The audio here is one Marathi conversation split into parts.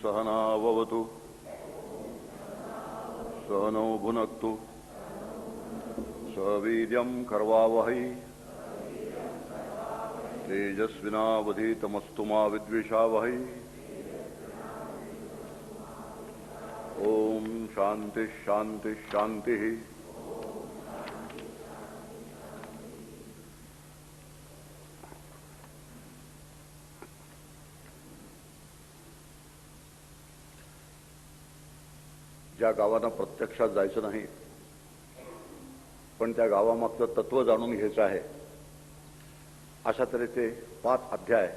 सहनाववतु सहनौ भुनक्तु सवीर्यं करवावहै तेजस्विनावधीतमस्तु मा विद्विषावहै। ओम शांति शांति शांति। ज्या गावांना प्रत्यक्षात जायचं नाही पण त्या गावामागचं तत्व जाणून घ्यायचं आहे अशा तऱ्हेचे 5 अध्याय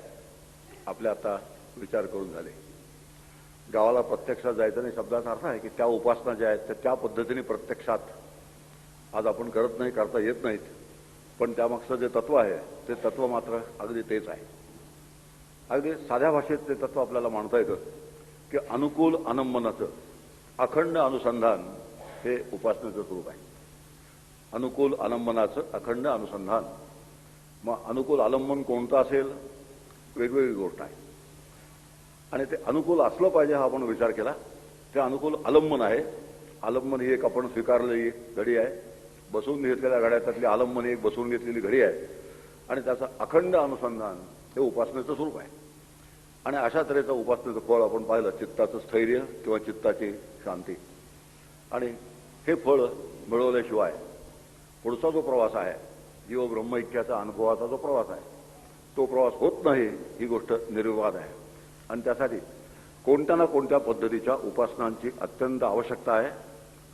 आपले आता विचार करून झाले। गावाला प्रत्यक्षात जायचं नाही शब्दाचा अर्थ आहे की त्या उपासना ज्या आहेत त्या पद्धतीने प्रत्यक्षात आज आपण करत नाही, करता येत नाहीत, पण त्यामागचं जे तत्व आहे ते तत्व मात्र अगदी तेच आहे। अगदी साध्या भाषेत ते तत्व आपल्याला मांडता येतं की अनुकूल अनम्मनाचं अखंड अनुसंधान हे उपासनेचं स्वरूप आहे। अनुकूल आलंबनाचं अखंड अनुसंधान। मग अनुकूल आलंबन कोणतं असेल वेगवेगळी गोष्ट आहे आणि ते अनुकूल असलं पाहिजे हा आपण विचार केला। ते अनुकूल आलंबन आहे। आलंबन ही एक आपण स्वीकारलेली घडी आहे, बसवून घेतलेल्या घड्यातली आलंबन ही एक बसवून घेतलेली घडी आहे आणि त्याचं अखंड अनुसंधान हे उपासनेचं स्वरूप आहे। आणि अशा तऱ्हेचं उपासनेचं फळ आपण पाहिलं चित्ताचं स्थैर्य किंवा चित्ताची शांती। आणि हे फळ मिळवल्याशिवाय पुढचा जो प्रवास आहे जीव ब्रह्मैक्याचा अनुभवाचा जो प्रवास आहे तो प्रवास होत नाही ही गोष्ट निर्विवाद आहे। आणि त्यासाठी कोणत्या ना कोणत्या पद्धतीच्या उपासनांची अत्यंत आवश्यकता आहे।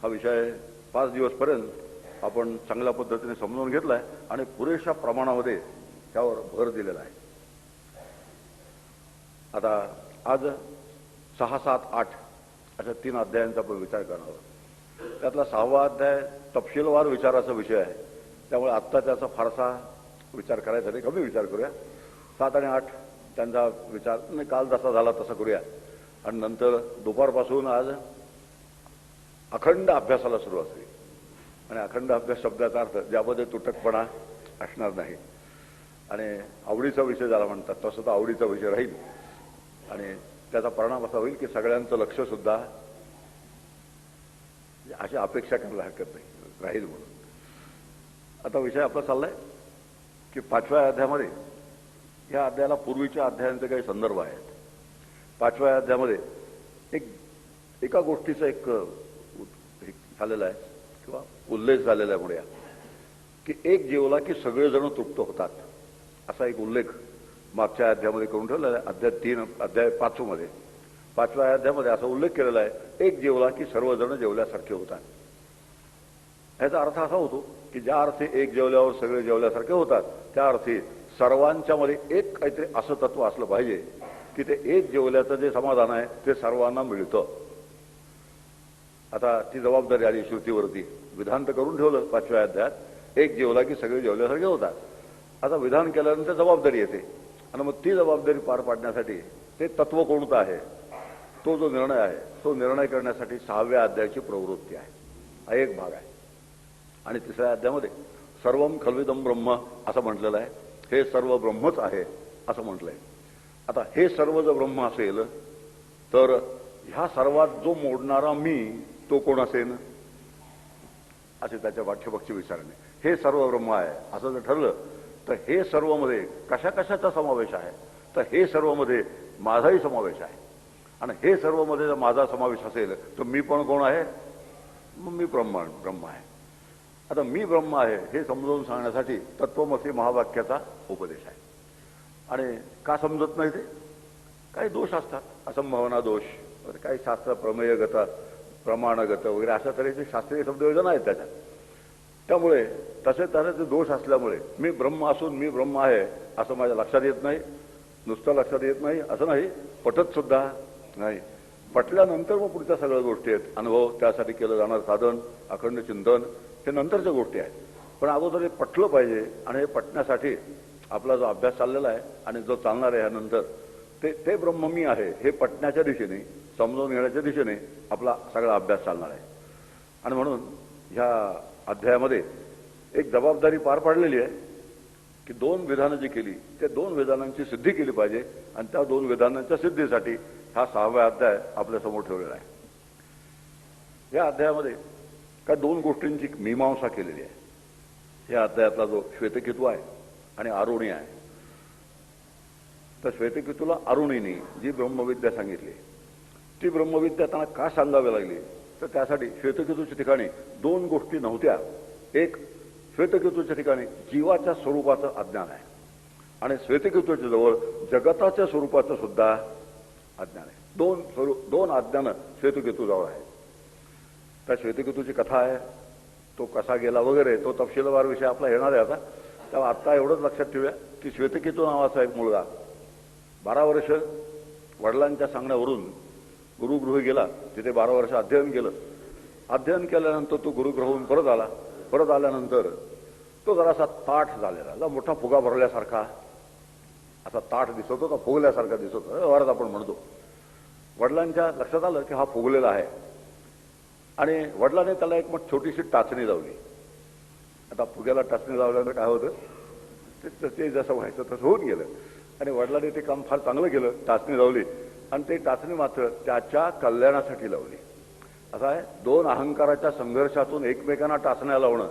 हा विषय 5 दिवसपर्यंत आपण चांगल्या पद्धतीने समजून घेतलाय आणि पुरेशा प्रमाणामध्ये त्यावर भर दिलेला आहे। आता आज 6, 7, 8 अशा 3 अध्यायांचा आपण विचार करणार आहोत। त्यातला 6वा अध्याय तपशीलवार विचाराचा विषय आहे, त्यामुळे आत्ता त्याचा फारसा विचार करायचा नाही, कमी विचार करूया। 7 आणि 8 त्यांचा विचार काल जसा झाला तसा करूया आणि नंतर दुपारपासून आज अखंड अभ्यासाला सुरुवात होईल। आणि अखंड अभ्यास शब्दाचा अर्थ ज्यामध्ये तुटकपणा असणार नाही आणि आवडीचा विषय ज्याला म्हणतात तसं तर आवडीचा विषय राहील आणि त्याचा परिणाम असा होईल की सगळ्यांचं लक्ष सुद्धा अशी अपेक्षा करायला हरकत नाही राहील म्हणून। आता विषय आपला चाललाय की 5व्या अध्यायामध्ये या अध्यायाला पूर्वीच्या अध्यायांचे काही संदर्भ आहेत। 5व्या अध्यायामध्ये एका गोष्टीचा एक झालेला आहे किंवा उल्लेख झालेला आहे म्हणूया की एक जेवला की सगळेजण तृप्त होतात असा एक उल्लेख मागच्या अध्यायामध्ये करून ठेवलेला आहे। अध्याय 5 मध्ये 5व्या अध्यायामध्ये असा उल्लेख केलेला आहे एक जेवला की सर्वजण जेवल्यासारखे होतात। याचा अर्थ असा होतो की ज्या अर्थी एक जेवल्यावर सगळे जेवल्यासारखे होतात त्या अर्थी सर्वांच्या मध्ये एक काहीतरी असं तत्व असलं पाहिजे की ते एक जेवल्याचं जे समाधान आहे ते सर्वांना मिळतं। आता ती जबाबदारी आली श्रुतीवरती, विधान तर करून ठेवलं 5व्या अध्यायात एक जेवला की सगळे जेवल्यासारखे होतात। आता विधान केल्यानंतर जबाबदारी येते आणि मग ती जबाबदारी पार पाडण्यासाठी ते तत्व कोणतं आहे तो जो निर्णय आहे तो निर्णय करण्यासाठी 6व्या अध्यायाची प्रवृत्ती आहे, हा एक भाग आहे। आणि 3ऱ्या अध्यायामध्ये सर्वम खल्विदम ब्रह्म असं म्हटलेलं आहे, हे सर्व ब्रह्मच आहे असं म्हटलंय। आता हे सर्व जर ब्रह्म असेल तर ह्या सर्वात जो मोडणारा मी तो कोण असेल असे त्याच्या पाठ्यपक्षी विचारणे। हे सर्व ब्रह्म आहे असं जर ठरलं तर हे सर्व मध्ये कशा कशाचा समावेश आहे तर हे सर्व मध्ये माझाही समावेश आहे आणि हे सर्व मध्ये जर माझा समावेश असेल तर मी पण कोण आहे, मग मी ब्रह्म आहे। आता मी ब्रह्म आहे हे समजावून सांगण्यासाठी तत्वमसी महावाक्याचा उपदेश आहे। आणि का समजत नाही ते काही दोष असतात, असंभावना दोष, काही शास्त्र प्रमेयगत प्रमाणगत वगैरे अशा तऱ्हेचे शास्त्रीय शब्दयोजना आहेत त्याच्यात। त्यामुळे तसे दोष असल्यामुळे मी ब्रह्म असून मी ब्रह्म आहे असं माझ्या लक्षात येत नाही, नुसतं लक्षात येत नाही असं नाही, पटत सुद्धा नाही। पटल्यानंतर मग पुढच्या सगळ्या गोष्टी आहेत, अनुभव, त्यासाठी केलं जाणार साधन, अखंड चिंतन, हे नंतरच्या गोष्टी आहेत। पण अगोदर हे पटलं पाहिजे आणि हे पटण्यासाठी आपला जो अभ्यास चाललेला आहे आणि जो चालणार आहे ह्यानंतर ते ब्रह्म मी आहे हे पटण्याच्या दिशेने, समजून घेण्याच्या दिशेने आपला सगळा अभ्यास चालणार आहे। आणि म्हणून ह्या अध्यायामध्ये एक जबाबदारी पार पाडलेली आहे की 2 विधानं जी केली त्या 2 विधानांची सिद्धी केली पाहिजे आणि त्या 2 विधानांच्या सिद्धीसाठी हा 6वा अध्याय आपल्या समोर ठेवलेला आहे. या अध्यायामध्ये काय 2 गोष्टींची मीमांसा केलेली आहे. या अध्यायातला जो श्वेतकेतू आहे आणि आरुणी आहे, तर श्वेतकेतूला आरुणीने जी ब्रह्मविद्या सांगितली ती ब्रह्मविद्या त्यांना का सांगावी लागली, तर त्यासाठी श्वेतकेतूच्या ठिकाणी 2 गोष्टी नव्हत्या. एक, श्वेतकेतूच्या ठिकाणी जीवाच्या स्वरूपाचं अज्ञान आहे आणि श्वेतकेतूच्या जवळ जगताच्या स्वरूपाचं सुद्धा अज्ञान आहे. 2 अज्ञानं श्वेतकेतूजवळ आहे. त्या श्वेतकेतूची कथा आहे, तो कसा गेला वगैरे तो तपशीलवार विषय आपला येणार आहे आता. तेव्हा आत्ता एवढंच लक्षात ठेवूया की श्वेतकेतू नावाचा एक मुलगा 12 वर्ष वडिलांच्या सांगण्यावरून गुरुगृही गेला. तिथे 12 वर्ष अध्ययन केलं. अध्ययन केल्यानंतर तो गुरुगृहून परत आला. परत आल्यानंतर तो जरासा ताठ झालेला, मोठा फुगा भरल्यासारखा असा ताठ दिसत होता, फुगल्यासारखा दिसत होता, व्यवहारात आपण म्हणतो. वडिलांच्या लक्षात आलं की हा फुगलेला आहे आणि वडिलांनी त्याला एक मग छोटीशी टाचणी लावली. आता फुग्याला टाचणी लावल्यानं काय होतं, ते जसं व्हायचं तसं होऊन गेलं आणि वडिलांनी ते काम फार चांगलं केलं. टाचणी लावली आणि ते टाचणी मात्र त्याच्या कल्याणासाठी लावली. असं आहे, 2 अहंकाराच्या संघर्षातून एकमेकांना टाचण्या लावणं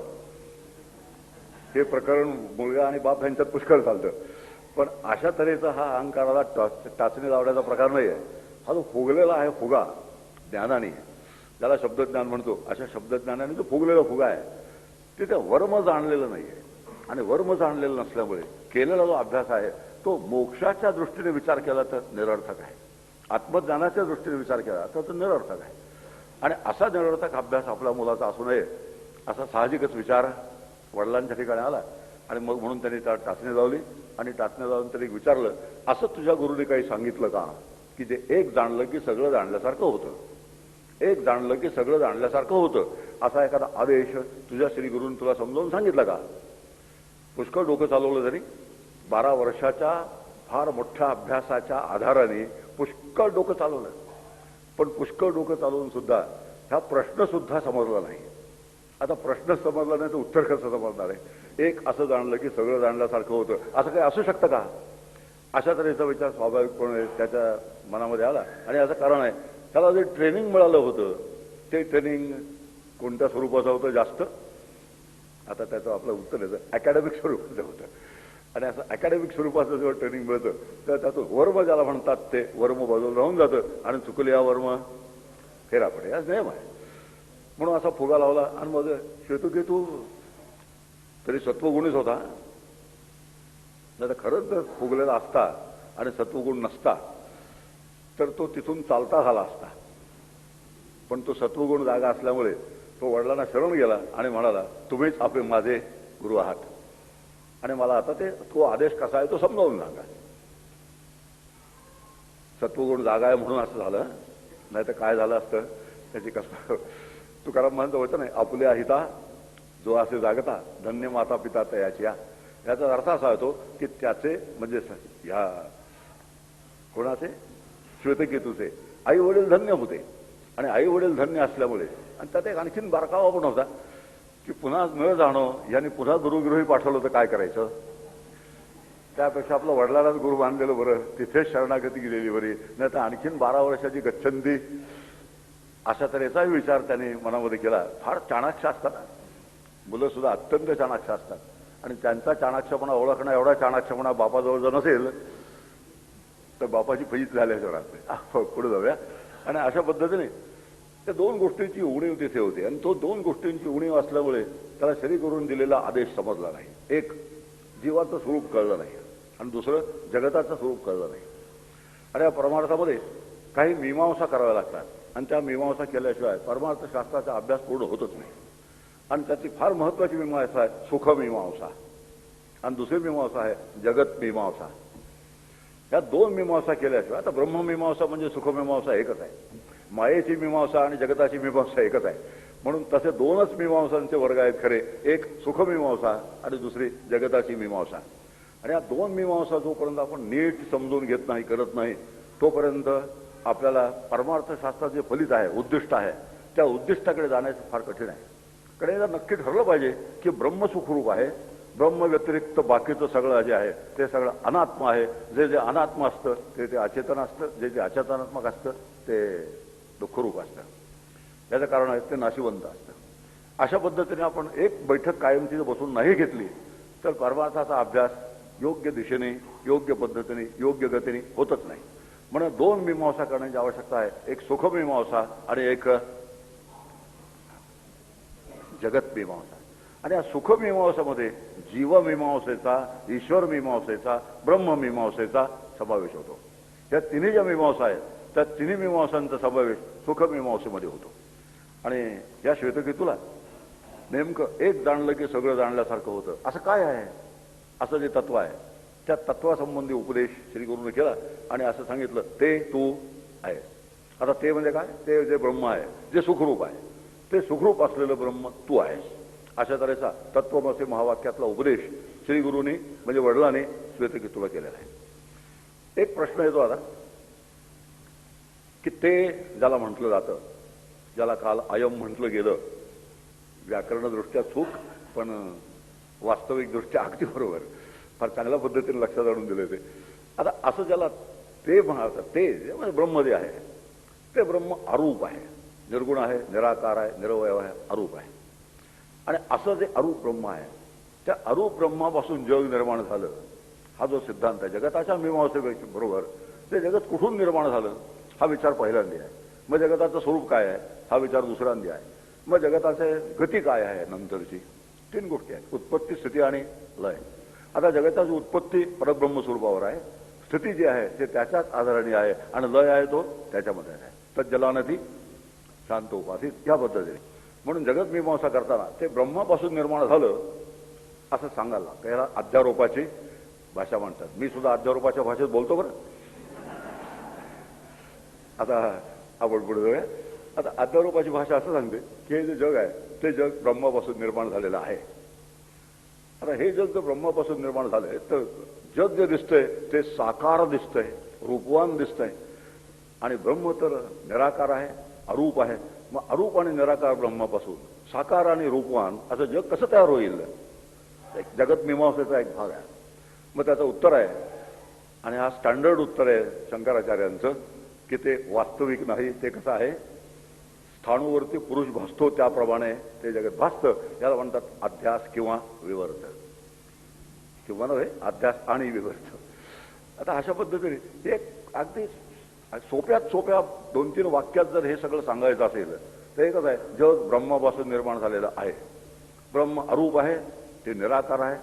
हे प्रकरण मुलगा आणि बाप यांच्यात पुष्कळ चालतं. पण अशा तऱ्हेचा हा अहंकाराला टाचणी लावण्याचा प्रकार नाही आहे. हा जो फुगलेला आहे फुगा ज्ञानाने, ज्याला शब्दज्ञान म्हणतो, अशा शब्दज्ञानाने जो फुगलेला फुगा आहे तिथे वर्म जाणलेलं नाही आहे. आणि वर्म जाणलेलं नसल्यामुळे केलेला जो अभ्यास आहे तो मोक्षाच्या दृष्टीने विचार केला तर निरर्थक आहे, आत्मज्ञानाच्या दृष्टीने विचार केला तर तो निरर्थक आहे. आणि असा निरर्थक अभ्यास आपल्या मुलाचा असू नये असा साहजिकच विचार वडिलांच्या ठिकाणी आला. आणि मग म्हणून त्यांनी त्या टाचणी लावली आणि टाचणी लावून त्यांनी विचारलं, असं तुझ्या गुरुने काही सांगितलं का की जे एक जाणलं की सगळं जाणल्यासारखं होतं, एक जाणलं की सगळं जाणल्यासारखं होतं, असा एखादा आदेश तुझ्या श्री गुरुने तुला समजावून सांगितलं का? पुष्कळ डोकं चालवलं तरी 12 वर्षाच्या फार मोठ्या अभ्यासाच्या आधाराने पुष्कळ डोकं चालवलं. पण पुष्कळ डोकं चालवून सुद्धा हा प्रश्न सुद्धा समजला नाही. आता प्रश्न समजला नाही तर उत्तर कसं समजणार आहे? एक असं जाणलं की सगळं जाणल्यासारखं होतं, असं काही असू शकतं का? अशा तऱ्हेचा विचार स्वाभाविकपणे त्याच्या मनामध्ये आला. आणि याचं कारण आहे, त्याला जे ट्रेनिंग मिळालं होतं ते ट्रेनिंग कोणत्या स्वरूपाचं होतं जास्त? आता त्याचं आपलं उत्तर येतं अकॅडमिक स्वरूपाचं होतं. आणि असं अकॅडमिक स्वरूपाचं जेव्हा ट्रेनिंग मिळतं तर त्याचं वर्म ज्याला म्हणतात ते वर्म बाजूला राहून जातं आणि चुकले या वर्म फेरा पडे, हा नियम आहे. म्हणून असा फुगा लावला. आणि मग श्वेतकेतू तरी सत्वगुणीच होता, नाही तर खरंच जर फुगलेला असता आणि सत्वगुण नसता तर तो तिथून चालता झाला असता. पण तो सत्वगुण जागा असल्यामुळे तो वडिलांना शरण गेला आणि म्हणाला, तुम्हीच आपले माझे गुरु आहात आणि मला आता तो आदेश कसा आहे तो समजावून सांगा. सत्वगुण जागा आहे म्हणून असं झालं, नाही तर काय झालं असतं त्याची कसं. तुकाराम म्हणतो होतं नाही, आपुल्या हिता जो असे जागता धन्य माता पिता तयाची. याचा अर्थ असा होतो की त्याचे म्हणजे ह्या कोणाचे, श्वेतकेतूचे आई वडील धन्य होते. आणि आई वडील धन्य असल्यामुळे आणि त्यात एक आणखीन बारकावा पण होता की पुन्हा न जाणं यांनी पुन्हा गुरुगृही पाठवलं तर काय करायचं? त्यापेक्षा आपलं वडिलांनाच गुरु बांधलेलं बरं, तिथेच शरणागती गेलेली बरी, नाही तर आणखीन 12 वर्षाची गच्छंती. अशा तऱ्हेचाही विचार त्याने मनामध्ये केला. फार चाणाक्ष असतात मुलं सुद्धा, अत्यंत चाणाक्ष असतात. आणि त्यांचा चाणाक्षपणा ओळखणं एवढा चाणाक्षपणा बापाजवळ जर नसेल तर बापाची फैज झाल्याशिवाय राहते. पुढे जाऊया. आणि अशा पद्धतीने त्या 2 गोष्टींची उणीव तिथे होती. आणि तो 2 गोष्टींची उणीव असल्यामुळे त्याला श्री गुरूंनी दिलेला आदेश समजला नाही. एक, जीवाचं स्वरूप कळलं नाही आणि दुसरं जगताचं स्वरूप कळलं नाही. आणि या परमार्थामध्ये काही मीमांसा कराव्या लागतात आणि त्या मीमांसा केल्याशिवाय परमार्थशास्त्राचा अभ्यास पूर्ण होतच नाही. आणि त्याची फार महत्वाची मीमांसा आहे सुखमीमांसा आणि दुसरी मीमांसा आहे जगत मीमांसा. या 2 मीमांसा केल्याशिवाय, आता ब्रह्ममीमांसा म्हणजे सुखमीमांसा एकच आहे, मायेची मीमांसा आणि जगताची मीमांसा एकच आहे. म्हणून तसे 2च मीमांसांचे वर्ग आहेत खरे, एक सुखमीमांसा आणि दुसरी जगताची मीमांसा. आणि या 2 मीमांसा जोपर्यंत आपण नीट समजून घेत नाही, करत नाही, तोपर्यंत आपल्याला परमार्थशास्त्रात जे फलित आहे, उद्दिष्ट आहे, त्या उद्दिष्टाकडे जाण्याचं फार कठीण आहे. कारण एकदा नक्की ठरलं पाहिजे की ब्रह्मसुखरूप आहे, ब्रह्म व्यतिरिक्त बाकीचं सगळं जे आहे ते सगळं अनात्म आहे. जे जे अनात्म असतं ते ते अचेतन असतं, जे जे अचेतनात्मक असतं ते दुःखरूप असतं. याचं कारण आहे ते नाशिवंत असतं. अशा पद्धतीने आपण एक बैठक कायमची बसून नाही घेतली तर परमार्थाचा अभ्यास योग्य दिशेने, योग्य पद्धतीने, योग्य गतीने होतच नाही. म्हणून दोन मीमांसा करण्याची आवश्यकता आहे. एक सुखमीमांसा आणि एक जगतमीमांसा. आणि या सुखमीमांसामध्ये जीवमीमांसेचा, ईश्वरमीमांसेचा, ब्रह्ममीमांसेचा समावेश होतो. या तिन्ही ज्या मीमांसा आहेत त्या तिन्ही मीमांसांचा समावेश सुखमीमांसेमध्ये होतो. आणि या श्वेतकेतूला नेमकं एक जाणलं की सगळं जाणल्यासारखं होतं असं काय आहे, असं जे तत्व आहे त्या तत्वासंबंधी उपदेश श्री गुरुने केला आणि असं सांगितलं ते तू आहे. आता ते म्हणजे काय, ते जे ब्रह्म आहे, जे सुखरूप आहे, ते सुखरूप असलेलं ब्रह्म तू आहेस. अशा तऱ्हेचा तत्वमसी महावाक्यातला उपदेश श्री गुरुनी म्हणजे वडिलांनी श्वेतकेतूला केलेला आहे. एक प्रश्न येतो आता की ते ज्याला म्हटलं जातं, ज्याला काल अयम म्हटलं गेलं, व्याकरणदृष्ट्या चूक पण वास्तविकदृष्ट्या अगदी बरोबर, फार चांगल्या पद्धतीने लक्षात आणून दिले ते. आता असं ज्याला ते म्हणतात ते म्हणजे ब्रह्म जे आहे ते ब्रह्म अरूप आहे, निर्गुण आहे, निराकार आहे, निरवय आहे, अरूप आहे. आणि असं जे अरूप ब्रह्म आहे त्या अरूप ब्रह्मापासून जग निर्माण झालं हा जो सिद्धांत आहे जगताच्या मीमांसेबरोबर, ते जगत कुठून निर्माण झालं हा विचार पहिल्यांदा आहे. मग जगताचं स्वरूप काय आहे हा विचार दुसऱ्यांदा आहे. मग जगताचे गती काय आहे नंतरची, तीन गोष्टी आहेत, उत्पत्ती, स्थिती आणि लय. आता जगताची उत्पत्ती परब्रह्म स्वरूपावर आहे, स्थिती जी आहे ते त्याच्याच आधाराने आहे आणि लय आहे तो त्याच्यामध्ये आहे. तर जलानदी शांत उपासित या पद्धतीने. म्हणून जगत मीमांसा करताना ते ब्रह्मापासून निर्माण झालं असं सांगायला लागतं. याला अध्यारोपाची भाषा म्हणतात. मी सुद्धा अध्यारोपाच्या भाषेत बोलतो बरं. आता आपण पुढे जाऊया. आता अध्यारोपाची भाषा असं सांगते की हे जे जग आहे ते जग ब्रह्मापासून निर्माण झालेलं आहे. आता हे जग जर ब्रह्मापासून निर्माण झालंय तर जग जे दिसतंय ते साकार दिसतंय, रूपवान दिसतंय. आणि ब्रह्म तर निराकार आहे, अरूप आहे. मग अरूप आणि निराकार ब्रह्मापासून साकार आणि रूपवान असं जग कसं तयार होईल? एक जगत मीमांसेचा एक भाग आहे. मग त्याचं उत्तर आहे, आणि हा स्टँडर्ड उत्तर आहे शंकराचार्यांचं, की ते वास्तविक नाही. ते कसं आहे, स्थाणूवरती पुरुष भासतो त्याप्रमाणे ते जगत भासतं. याला म्हणतात अध्यास किंवा विवर्त, किंवा नव्हे अध्यास आणि विवर्त. आता अशा पद्धतीने एक अगदी सोप्यात सोप्या 2-3 वाक्यात जर हे सगळं सांगायचं असेल तर एकच आहे, जग ब्रह्मापासून निर्माण झालेलं आहे. ब्रह्म अरूप आहे, ते निराकार आहे.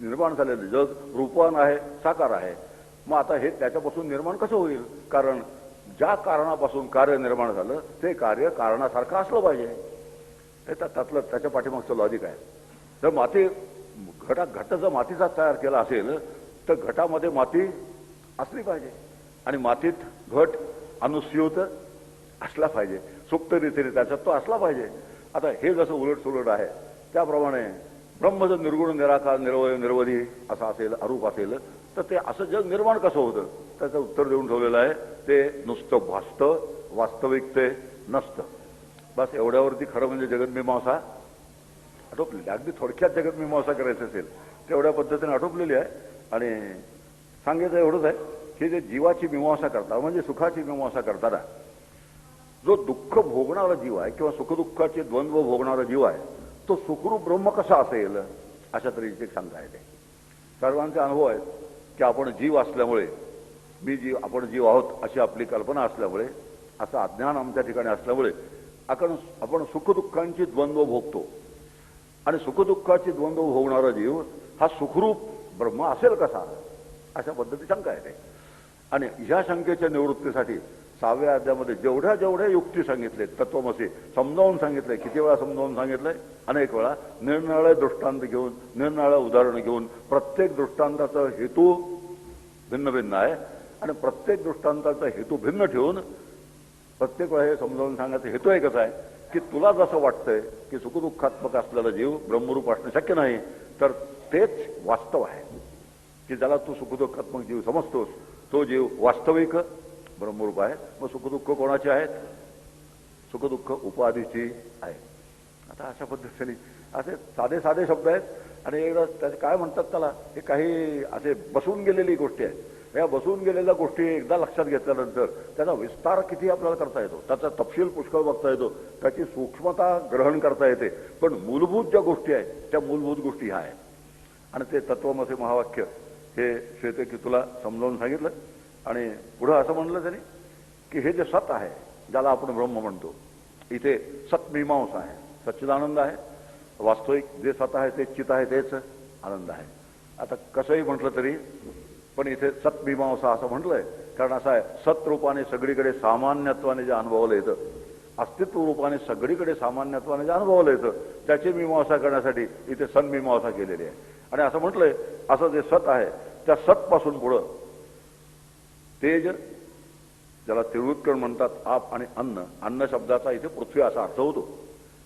निर्माण झालेलं जग रूपवान आहे, साकार आहे. मग आता हे त्याच्यापासून निर्माण कसं होईल? कारण ज्या कारणापासून कार्य निर्माण झालं ते कार्य कारणासारखं असलं पाहिजे. त्यातलं त्याच्या पाठीमागचं लॉजिक आहे. जर माती घट जर मातीचा तयार केला असेल तर घटामध्ये माती असली पाहिजे आणि मातीत घट अनुस्यूत असला पाहिजे, सुप्त रीतीने त्याच्यात तो असला पाहिजे. आता हे जसं उलट सुलट आहे त्याप्रमाणे ब्रह्म जर निर्गुण, निराकार, निरवय, निर्वधी असं असेल, अरूप असेल तर ते असं जग निर्माण कसं होतं? त्याचं उत्तर देऊन ठेवलेलं आहे, ते नुसतं भासतं, वास्तविक ते नसतं. बस एवढ्यावरती खरं म्हणजे जगतमीमांसा आटोपलेली. अगदी थोडक्यात जगतमीमांसा करायची असेल तेवढ्या पद्धतीने आटोपलेली आहे. आणि सांगायचं एवढंच आहे की जे जीवाची मीमांसा करतात म्हणजे सुखाची मीमांसा करताना जो दुःख भोगणारा जीव आहे किंवा सुखदुःखाचे द्वंद्व भोगणारा जीव आहे तो सुखरूप ब्रह्म कसा असेल अशा तऱ्हेची शंका येते. सर्वांचे अनुभव आहेत की आपण जीव असल्यामुळे, मी जीव, आपण जीव आहोत अशी आपली कल्पना असल्यामुळे, असं अज्ञान आमच्या ठिकाणी असल्यामुळे आपण सुखदुःखांची द्वंद्व भोगतो. आणि सुखदुःखाची द्वंद्व भोगणारा जीव हा सुखरूप ब्रह्म असेल कसा, अशा पद्धती शंका येते. आणि ह्या शंकेच्या निवृत्तीसाठी 6व्या अध्यायामध्ये जेवढ्या जेवढ्या युक्ती सांगितले, तत्वमसी समजावून सांगितलंय. किती वेळा समजावून सांगितलंय? अनेक वेळा. निरनिराळे दृष्टांत घेऊन, निरनिराळे उदाहरणं घेऊन, प्रत्येक दृष्टांताचा हेतू भिन्न भिन्न आहे आणि प्रत्येक दृष्टांताचा हेतू भिन्न ठेवून प्रत्येक वेळा हे समजावून सांगायचा हेतू एकच आहे की तुला जसं वाटतंय की सुखदुःखात्मक असलेला जीव ब्रह्मरूप असणं शक्य नाही, तर तेच वास्तव आहे की ज्याला तू सुखदुःखात्मक जीव समजतोस तो जीव वास्तविक ब्रह्मरूप आहे. मग सुखदुःख कोणाचे आहेत? सुखदुःख उपाधीची आहे. आता अशा पद्धतीने असे साधे साधे शब्द आहेत आणि एकदा त्याचे काय म्हणतात त्याला, हे काही असे बसून गेलेली गोष्टी आहे. या बसून गेलेल्या गोष्टी एकदा लक्षात घेतल्यानंतर त्याचा विस्तार किती आपल्याला करता येतो, त्याचा तपशील पुष्कळ बघता येतो, त्याची सूक्ष्मता ग्रहण करता येते. पण मूलभूत ज्या गोष्टी आहेत त्या मूलभूत गोष्टी ह्या आहेत. आणि ते तत्वमसी महावाक्य हे श्वेतकेतूला समजावून सांगितलं. आणि पुढं असं म्हणलं त्याने की हे जे सत आहे, ज्याला आपण ब्रह्म म्हणतो, इथे सत्मीमांसा आहे, सच्चिदानंद आहे. वास्तविक जे सत आहे ते चित आहे, तेच आनंद आहे. आता कसंही म्हटलं तरी पण इथे सत्मीमांसा असं म्हटलंय, कारण असं आहे, सत्रूपाने सगळीकडे सामान्यत्वाने जे अनुभवलं येतं, अस्तित्व रूपाने सगळीकडे सामान्यत्वाने जे अनुभवलं येतं, त्याची मीमांसा करण्यासाठी इथे सन्मीमांसा केलेली आहे. आणि असं म्हटलंय, असं जे सत आहे त्या सतपासून पुढं तेज, ज्याला तिरुत्कण म्हणतात, आप आणि अन्न, अन्न शब्दाचा इथे पृथ्वी असा अर्थ होतो.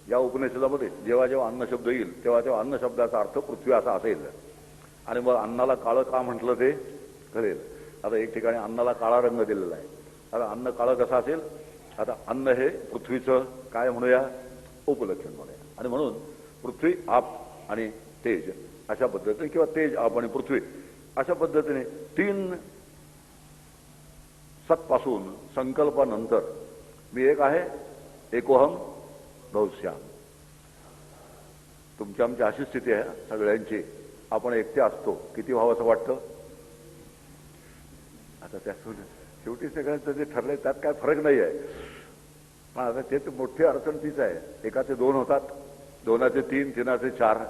या उपनिषदामध्ये जेव्हा जेव्हा अन्न शब्द येईल तेव्हा तेव्हा अन्न शब्दाचा अर्थ पृथ्वी असा असेल. आणि मग अन्नाला काळं का म्हटलं ते कळेल. आता एक ठिकाणी अन्नाला काळा रंग दिलेला आहे. आता अन्न काळं कसं असेल, आता अन्न हे पृथ्वीचं काय म्हणूया, उपलक्षण म्हणूया. आणि म्हणून पृथ्वी, आप आणि तेज अशा पद्धतीने, किंवा तेज, आप आणि पृथ्वी अशा पद्धतीने तीन सत्पासून संकल्पानंतर मी एक आहे, एकोहम बहुश्याम. तुमची आमची अशी स्थिती आहे सगळ्यांची, आपण एकटे असतो, किती व्हावं असं वाटतं. आता त्यातून शेवटी सगळ्यांचं जे ठरलंय त्यात काय फरक नाही आहे. पण आता ते मोठी अडचण तीच आहे, एकाचे दोन होतात, दोनाचे तीन, तीनाचे चार.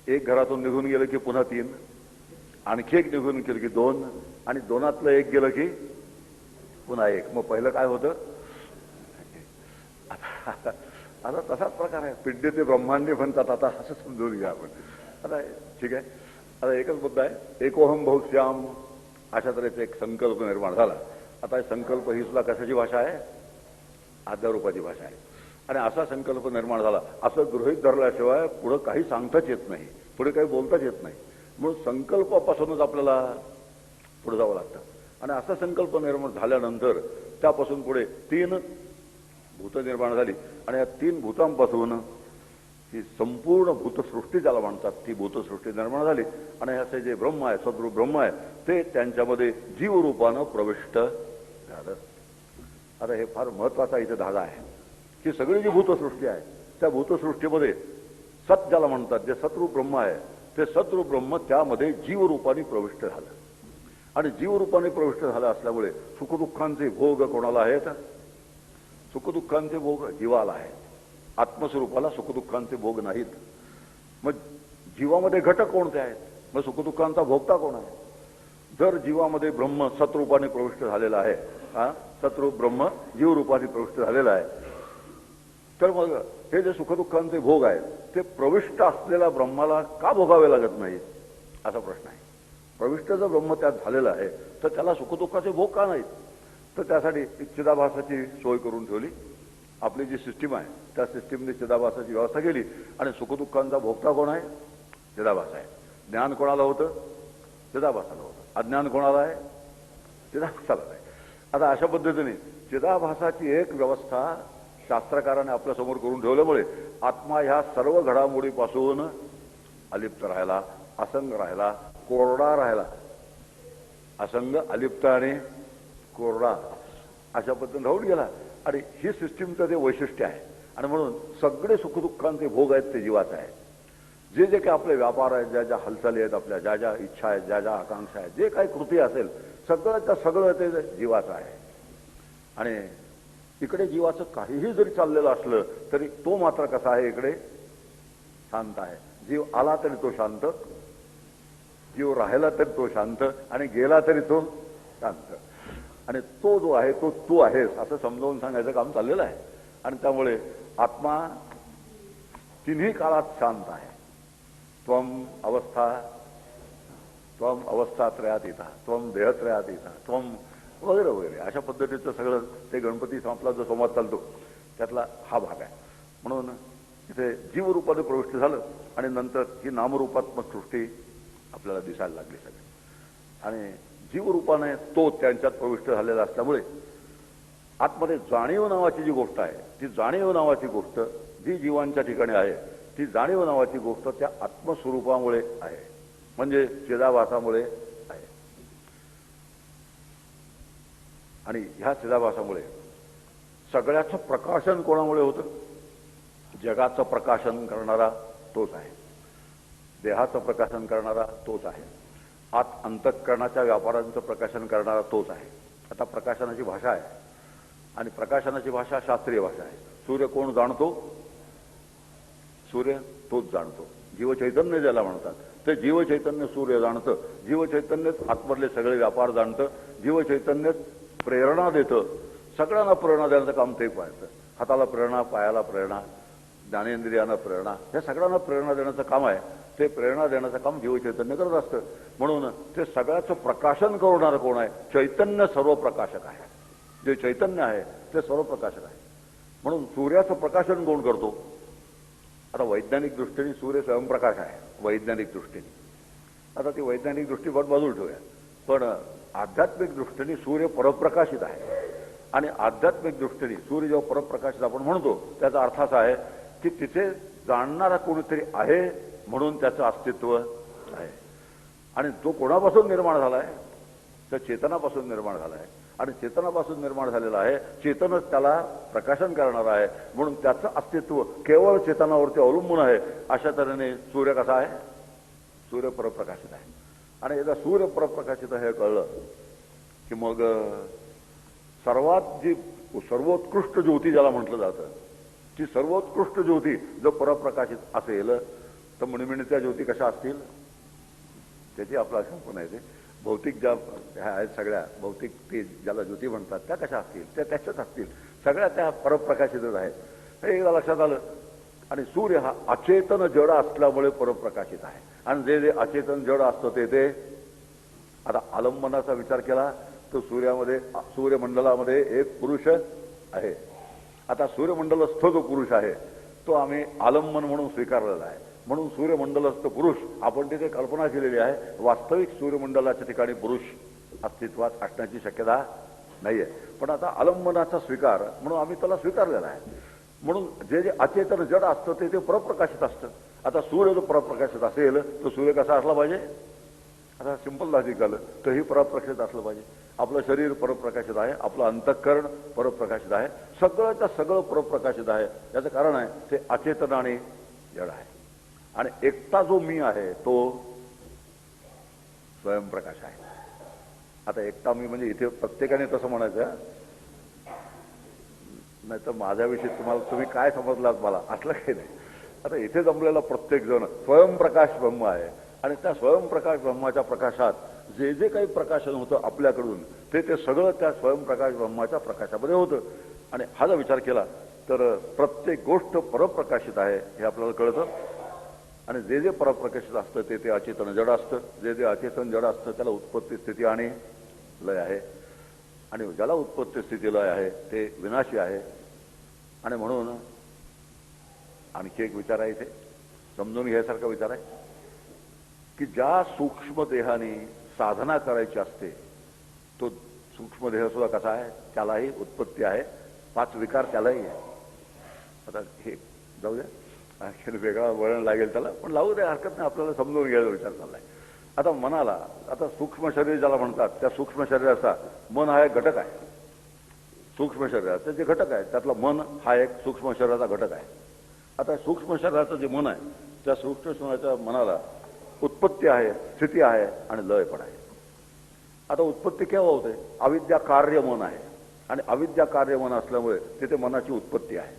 एक घरातून निघून गेलं की पुन्हा तीन, आणखी एक निघून गेलं की दोन, आणि दोनातलं एक गेलं की पुन्हा एक. मग पहिलं काय होतं, आता तसाच प्रकार आहे. पिंडी ते ब्रह्मांडी म्हणतात, आता असं समजून घ्या आपण. आता ठीक आहे, आता एकच मुद्दा आहे, एकोहम बहुश्याम अशा तऱ्हेचा एक संकल्प निर्माण झाला. आता संकल्प ही सुद्धा कशाची भाषा आहे, आद्यारूपाची भाषा आहे. आणि असा संकल्प निर्माण झाला असं गृहीत धरल्याशिवाय पुढं काही सांगताच येत नाही, पुढे काही बोलताच येत नाही. म्हणून संकल्पापासूनच आपल्याला पुढे जावं लागतं. आणि असा संकल्प निर्माण झाल्यानंतर त्यापासून पुढे तीन भूत निर्माण झाली. आणि या तीन भूतांपासून ही संपूर्ण भूतसृष्टी ज्याला म्हणतात ती भूतसृष्टी निर्माण झाली. आणि असे जे ब्रह्म आहे, सद्रूप ब्रह्म आहे, ते त्यांच्यामध्ये जीवरूपानं प्रविष्ट झालं. आता हे फार महत्वाचा इथे धागा आहे की सगळी जी भूतसृष्टी आहे त्या भूतसृष्टीमध्ये सत ज्याला म्हणतात, जे सतरूप ब्रह्म आहे, ते सतरूप ब्रह्म त्यामध्ये जीवरूपाने प्रविष्ट झालं. आणि जीवरूपाने प्रविष्ट झालं असल्यामुळे सुखदुःखांचे भोग कोणाला आहेत, सुखदुःखांचे भोग जीवाला आहेत. आत्मस्वरूपाला सुखदुःखांचे भोग नाहीत. मग जीवामध्ये घटक कोणते आहेत, मग सुखदुःखांचा भोगता कोण आहे. जर जीवामध्ये ब्रह्म सतरूपाने प्रविष्ट झालेला आहे, सतरूप ब्रह्म जीवरूपाने प्रविष्ट झालेला आहे, तर मग हे जे सुखदुःखांचे भोग आहेत ते प्रविष्ट असलेल्या ब्रह्माला का भोगावे लागत नाहीत, असा प्रश्न आहे. प्रविष्ट जर ब्रह्म त्यात झालेला आहे तर त्याला सुखदुःखाचे भोग का नाहीत. तर त्यासाठी चिदाभासाची सोय करून ठेवली. आपली जी सिस्टीम आहे त्या सिस्टीमने चिदाभासाची व्यवस्था केली. आणि सुखदुःखांचा भोगता कोण आहे, चिदाभास आहे. ज्ञान कोणाला होतं, चिदाभासाला होतं. अज्ञान कोणाला आहे, चिदाभासाला आहे. आता अशा पद्धतीने चिदाभासाची एक व्यवस्था शास्त्रकाराने आपल्या समोर करून ठेवल्यामुळे आत्मा ह्या सर्व घडामोडीपासून अलिप्त राहिला, असंग राहिला, कोरडा राहिला. असंग, अलिप्त आणि कोरडा अशा पद्धतीने राहून गेला. आणि ही सिस्टीमचं ते वैशिष्ट्य आहे. आणि म्हणून सगळे सुखदुःखांचे भोग आहेत ते जीवाचे आहेत. जे जे काही आपले व्यापार आहेत, ज्या ज्या हालचाली आहेत, आपल्या ज्या ज्या इच्छा आहेत, ज्या ज्या आकांक्षा आहेत, जे काही कृती असेल सगळं सगळं ते जीवाचं आहे. आणि इकडे जीवाचं काहीही जरी चाललेलं असलं तरी तो मात्र कसा आहे, इकडे शांत आहे. जीव आला तरी तो शांत, जीव राहिला तरी तो शांत, आणि गेला तरी तो शांत. आणि तो जो आहे तो तू आहेस असं समजावून सांगायचं काम चाललेलं आहे. आणि त्यामुळे आत्मा तिन्ही काळात शांत आहे. त्वम अवस्थात्रयातीता, त्वम देहत्रयातीता, त्वम वगैरे वगैरे अशा पद्धतीचं सगळं ते गणपती आपला जो संवाद चालतो त्यातला हा भाग आहे. म्हणून इथे जीवरूपाने प्रविष्ट झालं आणि नंतर ही नामरूपात्मक सृष्टी आपल्याला दिसायला लागली सगळी. आणि जीवरूपाने तो त्यांच्यात प्रविष्ट झालेला असल्यामुळे आतमध्ये जाणीव नावाची जी गोष्ट आहे, ती जाणीव नावाची गोष्ट जी जीवांच्या ठिकाणी आहे ती जाणीव नावाची गोष्ट त्या आत्मस्वरूपामुळे आहे, म्हणजे चिदाभासामुळे आहे. आणि ह्या चिदाभासामुळे सगळ्याचं प्रकाशन कोणामुळे होतं? जगाचं प्रकाशन करणारा तोच आहे, देहाचं प्रकाशन करणारा तोच आहे, आत अंतःकरणाच्या व्यापारांचं प्रकाशन करणारा तोच आहे. आता प्रकाशनाची भाषा आहे आणि प्रकाशनाची भाषा शास्त्रीय भाषा आहे. सूर्य कोण जाणतो? सूर्य तोच जाणतो. जीवचैतन्य ज्याला म्हणतात ते जीवचैतन्य सूर्य जाणतं. जीवचैतन्यच आतमधले सगळे व्यापार जाणतं. जीवचैतन्यच प्रेरणा देतं. सगळ्यांना प्रेरणा देण्याचं काम ते पाहतं. हाताला प्रेरणा, पायाला प्रेरणा, ज्ञानेंद्रियांना प्रेरणा, या सगळ्यांना प्रेरणा देण्याचं काम आहे. ते प्रेरणा देण्याचं काम जीवचैतन्य करत असतं. म्हणून ते सगळ्याचं प्रकाशन करणारं कोण आहे? चैतन्य सर्व प्रकाशक आहे. जे चैतन्य आहे ते सर्व प्रकाशक आहे. म्हणून सूर्याचं प्रकाशन कोण करतो? आता वैज्ञानिक दृष्टीने सूर्य स्वयंप्रकाश आहे, वैज्ञानिक दृष्टीने. आता ती वैज्ञानिक दृष्टी बाजूला ठेवूया, पण आध्यात्मिक दृष्टीने सूर्य परप्रकाशित आहे. आणि आध्यात्मिक दृष्टीने सूर्य जेव्हा परप्रकाशित आपण म्हणतो त्याचा अर्थ असा आहे की तिथे जाणणारा कोणीतरी आहे म्हणून त्याचं अस्तित्व आहे. आणि तो कोणापासून निर्माण झालाय? तर चेतनापासून निर्माण झालाय. आणि चेतनापासून निर्माण झालेला आहे, चेतनच त्याला प्रकाशन करणार आहे, म्हणून त्याचं अस्तित्व केवळ चेतनावरती अवलंबून आहे. अशा तऱ्हेने सूर्य कसा आहे? सूर्य परप्रकाशित आहे. आणि एकदा सूर्य परप्रकाशित हे कळलं की मग सर्वोत्कृष्ट ज्योती ज्याला म्हटलं जातं, ती सर्वोत्कृष्ट ज्योती जर परप्रकाशित असेल तर मणिमणीच्या ज्योती कशा असतील? त्याची आपला कल्पना आहे. ते भौतिक ज्या ह्या आहेत सगळ्या भौतिक ते ज्याला ज्योती म्हणतात त्या कशा असतील? त्या त्याच्याच असतील. सगळ्या त्या परप्रकाशितच आहेत. हे एकदा लक्षात आलं. आणि सूर्य हा अचेतन जड असल्यामुळे परप्रकाशित आहे. आणि जे जे अचेतन जड असतं ते आता आलंबनाचा विचार केला तर सूर्यमंडलामध्ये एक पुरुष आहे. आता सूर्यमंडलस्थ जो पुरुष आहे तो आम्ही आलंबन म्हणून स्वीकारलेला आहे. म्हणून सूर्यमंडलस्थ पुरुष आपण तिथे कल्पना केलेली आहे. वास्तविक सूर्यमंडलाच्या ठिकाणी पुरुष अस्तित्वात असण्याची शक्यता नाहीये. पण आता आलंबनाचा स्वीकार म्हणून आम्ही त्याला स्वीकारलेला आहे. म्हणून जे जे अचेतन जड असतं ते परप्रकाशित असतं. आता सूर्य जो परप्रकाशित असेल तर सूर्य कसा असला पाहिजे? आता सिंपल लॉजिक झालं तर ही परप्रकाशित असलं पाहिजे. आपलं शरीर परप्रकाशित आहे, आपलं अंतःकरण परप्रकाशित आहे, सगळंच्या सगळं परप्रकाशित आहे. याचं कारण आहे ते अचेतन आणि जड आहे. आणि एकटा जो मी आहे तो स्वयंप्रकाश आहे. आता एकटा मी म्हणजे इथे प्रत्येकाने तसं म्हणायचं नाही तर माझ्याविषयी तुम्ही काय समजलात मला असलं काही नाही. आता इथे जमलेला प्रत्येक जण स्वयंप्रकाश ब्रह्म आहे. आणि त्या स्वयंप्रकाश ब्रह्माच्या प्रकाशात जे जे काही प्रकाशन होतं आपल्याकडून ते सगळं त्या स्वयंप्रकाश ब्रह्माच्या प्रकाशामध्ये होतं. आणि हा जर विचार केला तर प्रत्येक गोष्ट परप्रकाशित आहे हे आपल्याला कळतं. आणि जे जे परप्रकाशित असतं ते अचेतन जड असतं. जे जे अचेतन जड असतं त्याला उत्पत्ती स्थिती आणि लय आहे. आणि ज्याला उत्पत्ती स्थिती लय आहे ते विनाशी आहे. आणि म्हणून आणखी एक विचार आहे इथे समजून घ्यायसारखा विचार आहे की ज्या सूक्ष्म देहाने साधना करायची असते तो सूक्ष्म देह सुद्धा कसा आहे? त्यालाही उत्पत्ती आहे. 5 विकार त्यालाही आहे. आता हे जाऊ द्या, आणखी वेगळा वळण लागेल त्याला, पण लावू द्या, हरकत नाही. आपल्याला समजून घ्यायचा विचार चाललाय. आता मनाला आता सूक्ष्म शरीर ज्याला म्हणतात त्या सूक्ष्म शरीराचा मन हा एक घटक आहे. सूक्ष्म शरीराचे जे घटक आहे त्यातला मन हा एक सूक्ष्म शरीराचा घटक आहे. आता सूक्ष्म शरीराचं जे मन आहे त्या सूक्ष्म शरीराच्या मनाला उत्पत्ती आहे, स्थिती आहे आणि लय पण आहे. आता उत्पत्ती केव्हा होते? अविद्या कार्य मन आहे. आणि अविद्या कार्य मन असल्यामुळे तिथे मनाची उत्पत्ती आहे.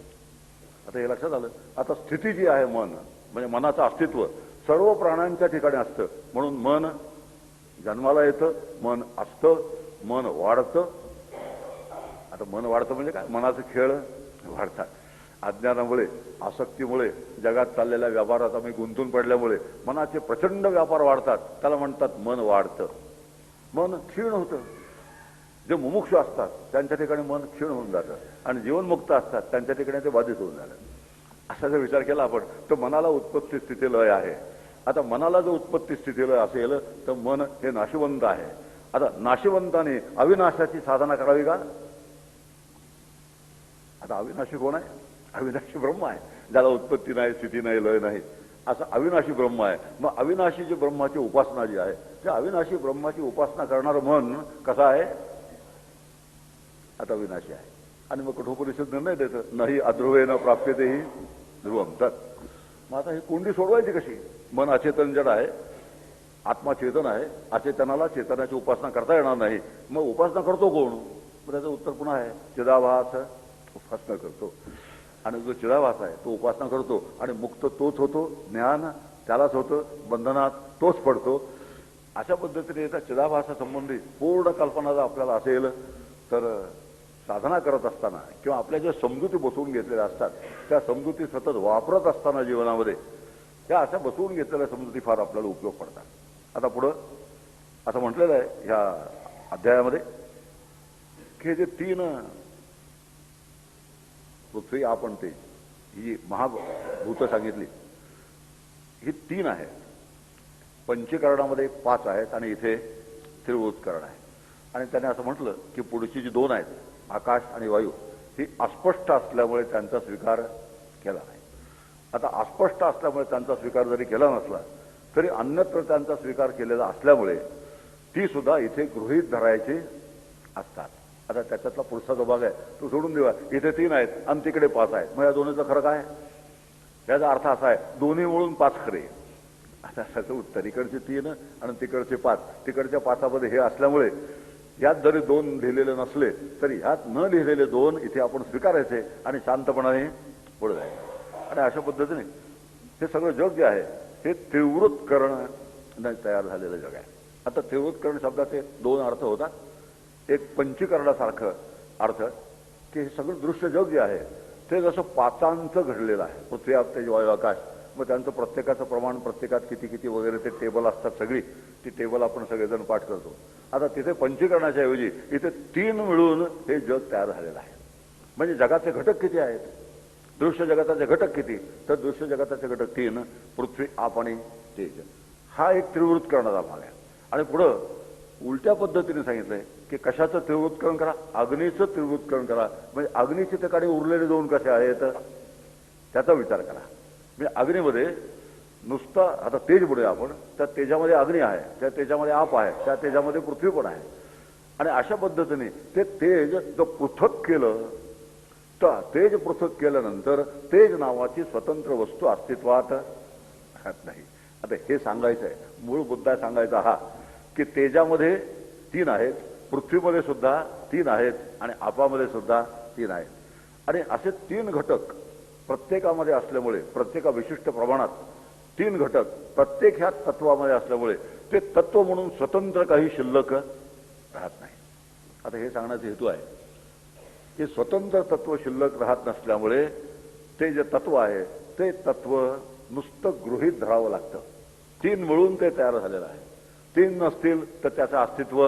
आता हे लक्षात आलं. आता स्थिती जी आहे मन म्हणजे मनाचं अस्तित्व सर्व प्राण्यांच्या ठिकाणी असतं. म्हणून मन जन्माला येतं, मन असतं, मन वाढतं. आता मन वाढतं म्हणजे काय? मनाचे खेळ वाढतात. अज्ञानामुळे आसक्तीमुळे जगात चाललेल्या व्यापारात आम्ही गुंतून पडल्यामुळे मनाचे प्रचंड व्यापार वाढतात. त्याला म्हणतात मन वाढतं. मन क्षीण होतं. जे मुमुक्षु असतात त्यांच्या ठिकाणी मन क्षीण होऊन जातं आणि जीवनमुक्त असतात त्यांच्या ठिकाणी ते बाधित होऊन जातं. असा जर विचार केला आपण तर मनाला उत्पत्ती स्थिती लय आहे. आता मनाला जर उत्पत्ती स्थिती लय असेल तर मन हे नाशिवंत आहे. आता नाशिवंताने अविनाशाची साधना करावी का? आता अविनाशी कोण आहे? अविनाशी ब्रह्म आहे, ज्याला उत्पत्ती नाही, स्थिती नाही, लय नाही, असं अविनाशी ब्रह्म आहे. मग अविनाशी जे ब्रह्माची उपासना जी आहे, त्या अविनाशी ब्रह्माची उपासना करणारं मन कसं आहे? आता अविनाशी आहे. आणि मग कठोपनिषद निर्णय देतं, नाही अध्रुवेन प्राप्यतेही ध्रुवम तत्. मग आता ही कोंडी सोडवायची कशी? मन अचेतन जड आहे, आत्मा चेतन आहे, अचेतनाला चेतनाची उपासना करता येणार नाही. मग उपासना करतो कोण? मग त्याचं उत्तर पुन्हा आहे, चिदाभास उपासना करतो. आणि जो चिदाभास आहे तो उपासना करतो आणि मुक्त तोच होतो, ज्ञान त्यालाच होतं, बंधनात तोच पडतो. अशा पद्धतीने त्या चिदाभासासंबंधी पूर्ण कल्पना जर आपल्याला असेल तर साधना करत असताना किंवा आपल्या ज्या समजुती बसवून घेतलेल्या असतात त्या समजुती सतत वापरत असताना जीवनामध्ये त्या अशा बसवून घेतलेल्या समजुती फार आपल्याला उपयोग पडतात. आता पुढं असं म्हटलेलं आहे ह्या अध्यायामध्ये की जे तीन पृथ्वी आपण ते ही जी महाभूत सांगितली ही तीन आहेत. पंचकरणामध्ये 5 आहेत आणि इथे त्रिवृत्करण आहे. आणि त्याने असं म्हटलं की पुढची जी 2 आहेत, आकाश आणि वायू, ही अस्पष्ट असल्यामुळे त्यांचा स्वीकार केला नाही. आता अस्पष्ट असल्यामुळे त्यांचा स्वीकार जरी केला नसला तरी अन्यत्र त्यांचा स्वीकार केलेला असल्यामुळे ती सुद्धा इथे गृहीत धरायची असतात. आता त्याच्यातला पुढचा जो भाग आहे तो सोडून देऊया. इथे 3 आहेत आणि तिकडे 5 आहेत, मग या दोन्हीचं खरं काय? याचा अर्थ असा आहे दोन्ही मिळून 5 खरे. आता त्याचं उत्तर, इकडचे 3 आणि तिकडचे 5, तिकडच्या 5मध्ये हे असल्यामुळे यात जरी 2 लिहिलेले नसले तरी ह्यात न लिहिलेले 2 इथे आपण स्वीकारायचे आणि शांतपणाने पुढे जायचे. आणि अशा पद्धतीने हे सगळं जग जे आहे हे त्रिवृत्करण तयार झालेलं जग आहे. आता त्रिवृत्करण शब्दाचे 2 अर्थ होतात. एक पंचीकरणासारखं अर्थ की हे सगळं दृश्य जग जे आहे ते जसं 5ांचं घडलेलं आहे, पृथ्वी आप तेज वायू आकाश. मग त्यांचं प्रत्येकाचं प्रमाण, प्रत्येकात किती किती वगैरे ते टेबल असतात, सगळी ती टेबल आपण सगळेजण पाठ करतो. आता तिथे पंचीकरणाच्या ऐवजी इथे 3 मिळून हे जग तयार झालेलं आहे. म्हणजे जगाचे घटक किती आहेत? दृश्य जगताचे घटक किती? तर दृश्य जगताचे घटक 3, पृथ्वी आप आणि तेज. हा एक त्रिवृत्करणाचा भाग आहे. आणि पुढं उलट्या पद्धतीने सांगितलंय की कशाचं त्रिवृत्करण करा? अग्नीचं त्रिवृत्करण करा. म्हणजे अग्नीचे ठिकाणी उरलेले 2 कसे आहेत त्याचा विचार करा. म्हणजे अग्नीमध्ये नुसतं आता तेज बुडूया आपण, त्या तेजामध्ये अग्नी आहे, त्या तेजामध्ये आप आहे, त्या तेजामध्ये पृथ्वी पण आहे. आणि अशा पद्धतीने ते तेज जर पृथक केलं तर तेज पृथक केल्यानंतर तेज नावाची स्वतंत्र वस्तू अस्तित्वात राहत नाही. आता हे सांगायचं आहे, मूळ मुद्दा सांगायचा हा की तेजामध्ये 3 आहेत, पृथ्वीमध्ये सुद्धा 3 आहेत आणि आपामध्ये सुद्धा 3 आहेत. आणि असे 3 घटक प्रत्येकामध्ये असल्यामुळे, प्रत्येका विशिष्ट प्रमाणात 3 घटक प्रत्येक ह्या तत्वामध्ये असल्यामुळे ते तत्व म्हणून स्वतंत्र काही शिल्लक राहत नाही. आता हे सांगण्याचा हेतू आहे की स्वतंत्र तत्व शिल्लक राहत नसल्यामुळे ते जे तत्व आहे ते तत्व नुसतं गृहीत धरावं लागतं. 3 मिळून ते तयार झालेलं आहे. 3 नसतील तर त्याचं अस्तित्व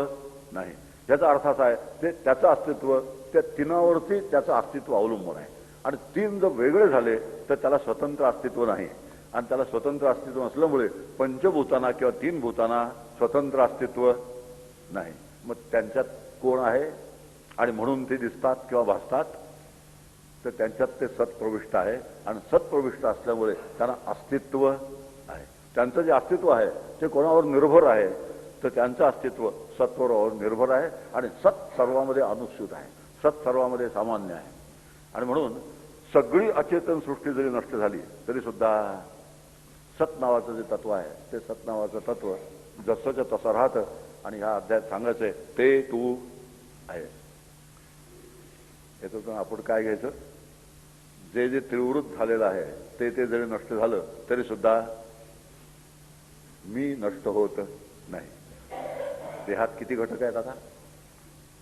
नाही. याचा अर्थ असा आहे ते त्याचं अस्तित्व त्या 3वरती त्याचं अस्तित्व अवलंबून आहे. आणि 3 जर वेगळे झाले तर त्याला स्वतंत्र अस्तित्व नाही. आणि त्याला स्वतंत्र अस्तित्व नसल्यामुळे पंचभूतांना किंवा 3 भूतांना स्वतंत्र अस्तित्व नाही. मग त्यांच्यात कोण आहे आणि म्हणून ते दिसतात किंवा भासतात? तर त्यांच्यात ते सत्प्रविष्ट आहे. आणि सत्प्रविष्ट असल्यामुळे त्यांना अस्तित्व आहे. त्यांचं जे अस्तित्व आहे ते कोणावर निर्भर आहे? तर त्यांचं अस्तित्व सत्वरावर निर्भर आहे. आणि सत सर्वामध्ये अनुस्यूत आहे, सत सर्वामध्ये सामान्य आहे. आणि म्हणून सगळी अचेतन सृष्टी जरी नष्ट झाली तरी सुद्धा सत नावाचं जे तत्व आहे ते सत नावाचं तत्व जसंच्या तसं राहतं. आणि ह्या अध्यायात सांगायचंय ते तू आहे. याच्यातून आपण काय घ्यायचं? जे जे त्रिवृत्त झालेलं आहे ते जरी नष्ट झालं तरी सुद्धा मी नष्ट होत नाही. देहात किती घटक आहेत? आता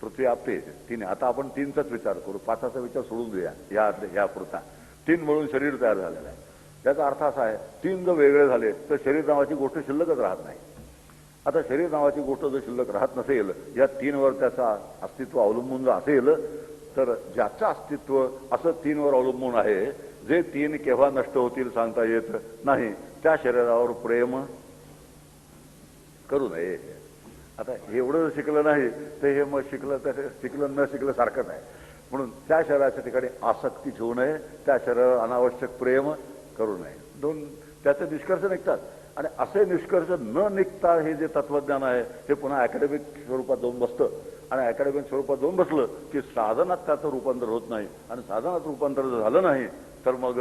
पृथ्वी आप तेज 3. आता आपण 3चाच विचार करू, 5चा विचार सोडून देऊया या पुरता. 3 मिळून शरीर तयार झालेलं आहे. त्याचा अर्थ असा आहे 3 जर वेगळे झाले तर शरीर नावाची गोष्ट शिल्लकच राहत नाही. आता शरीर नावाची गोष्ट जर शिल्लक राहत नसेल, या 3वर त्याचा अस्तित्व अवलंबून जर असेल तर ज्याचं अस्तित्व असं 3वर अवलंबून आहे, जे 3 केव्हा नष्ट होतील सांगता येत नाही, त्या शरीरावर प्रेम करू नये. आता एवढं शिकलं नाही तर हे मग शिकलं तर शिकलं न शिकलं सारखंच आहे. म्हणून त्या शरीराच्या ठिकाणी आसक्ती ठेवू नये, त्या शरीरावर अनावश्यक प्रेम करू नये. दोन त्याचे निष्कर्ष निघतात. आणि असे निष्कर्ष न निघता हे जे तत्वज्ञान आहे हे पुन्हा अकॅडमिक स्वरूपात जाऊन बसतं. आणि अकॅडमिक स्वरूपात जाऊन बसलं की साधनात त्याचं रूपांतर होत नाही. आणि साधनात रूपांतर जर झालं नाही तर मग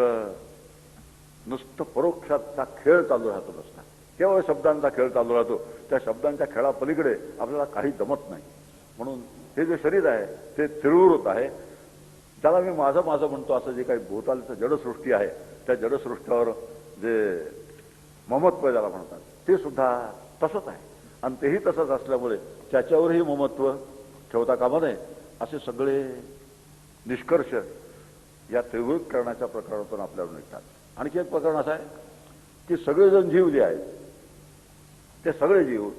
नुसतं परोक्षाचा खेळ चालू राहतो नुसता. केवळ शब्दांचा खेळ चालू राहतो. त्या शब्दांच्या खेळापलीकडे आपल्याला काही जमत नाही. म्हणून हे जे शरीर आहे ते तिळूरत आहे. ज्याला मी माझं माझं म्हणतो असं जे काही भोवतालचं जडसृष्टी आहे त्या जडसृष्टीवर जे ममत्व ज्याला म्हणतात ते सुद्धा तसंच आहे. आणि तेही तसंच असल्यामुळे त्याच्यावरही ममत्व ठेवता कामा नये. असे सगळे निष्कर्ष या तिळूरकरणाच्या प्रकरणातून आपल्याला निघतात. आणखी एक प्रकरण असं आहे की सगळेजण जीव जे आहेत ते सगळे जीव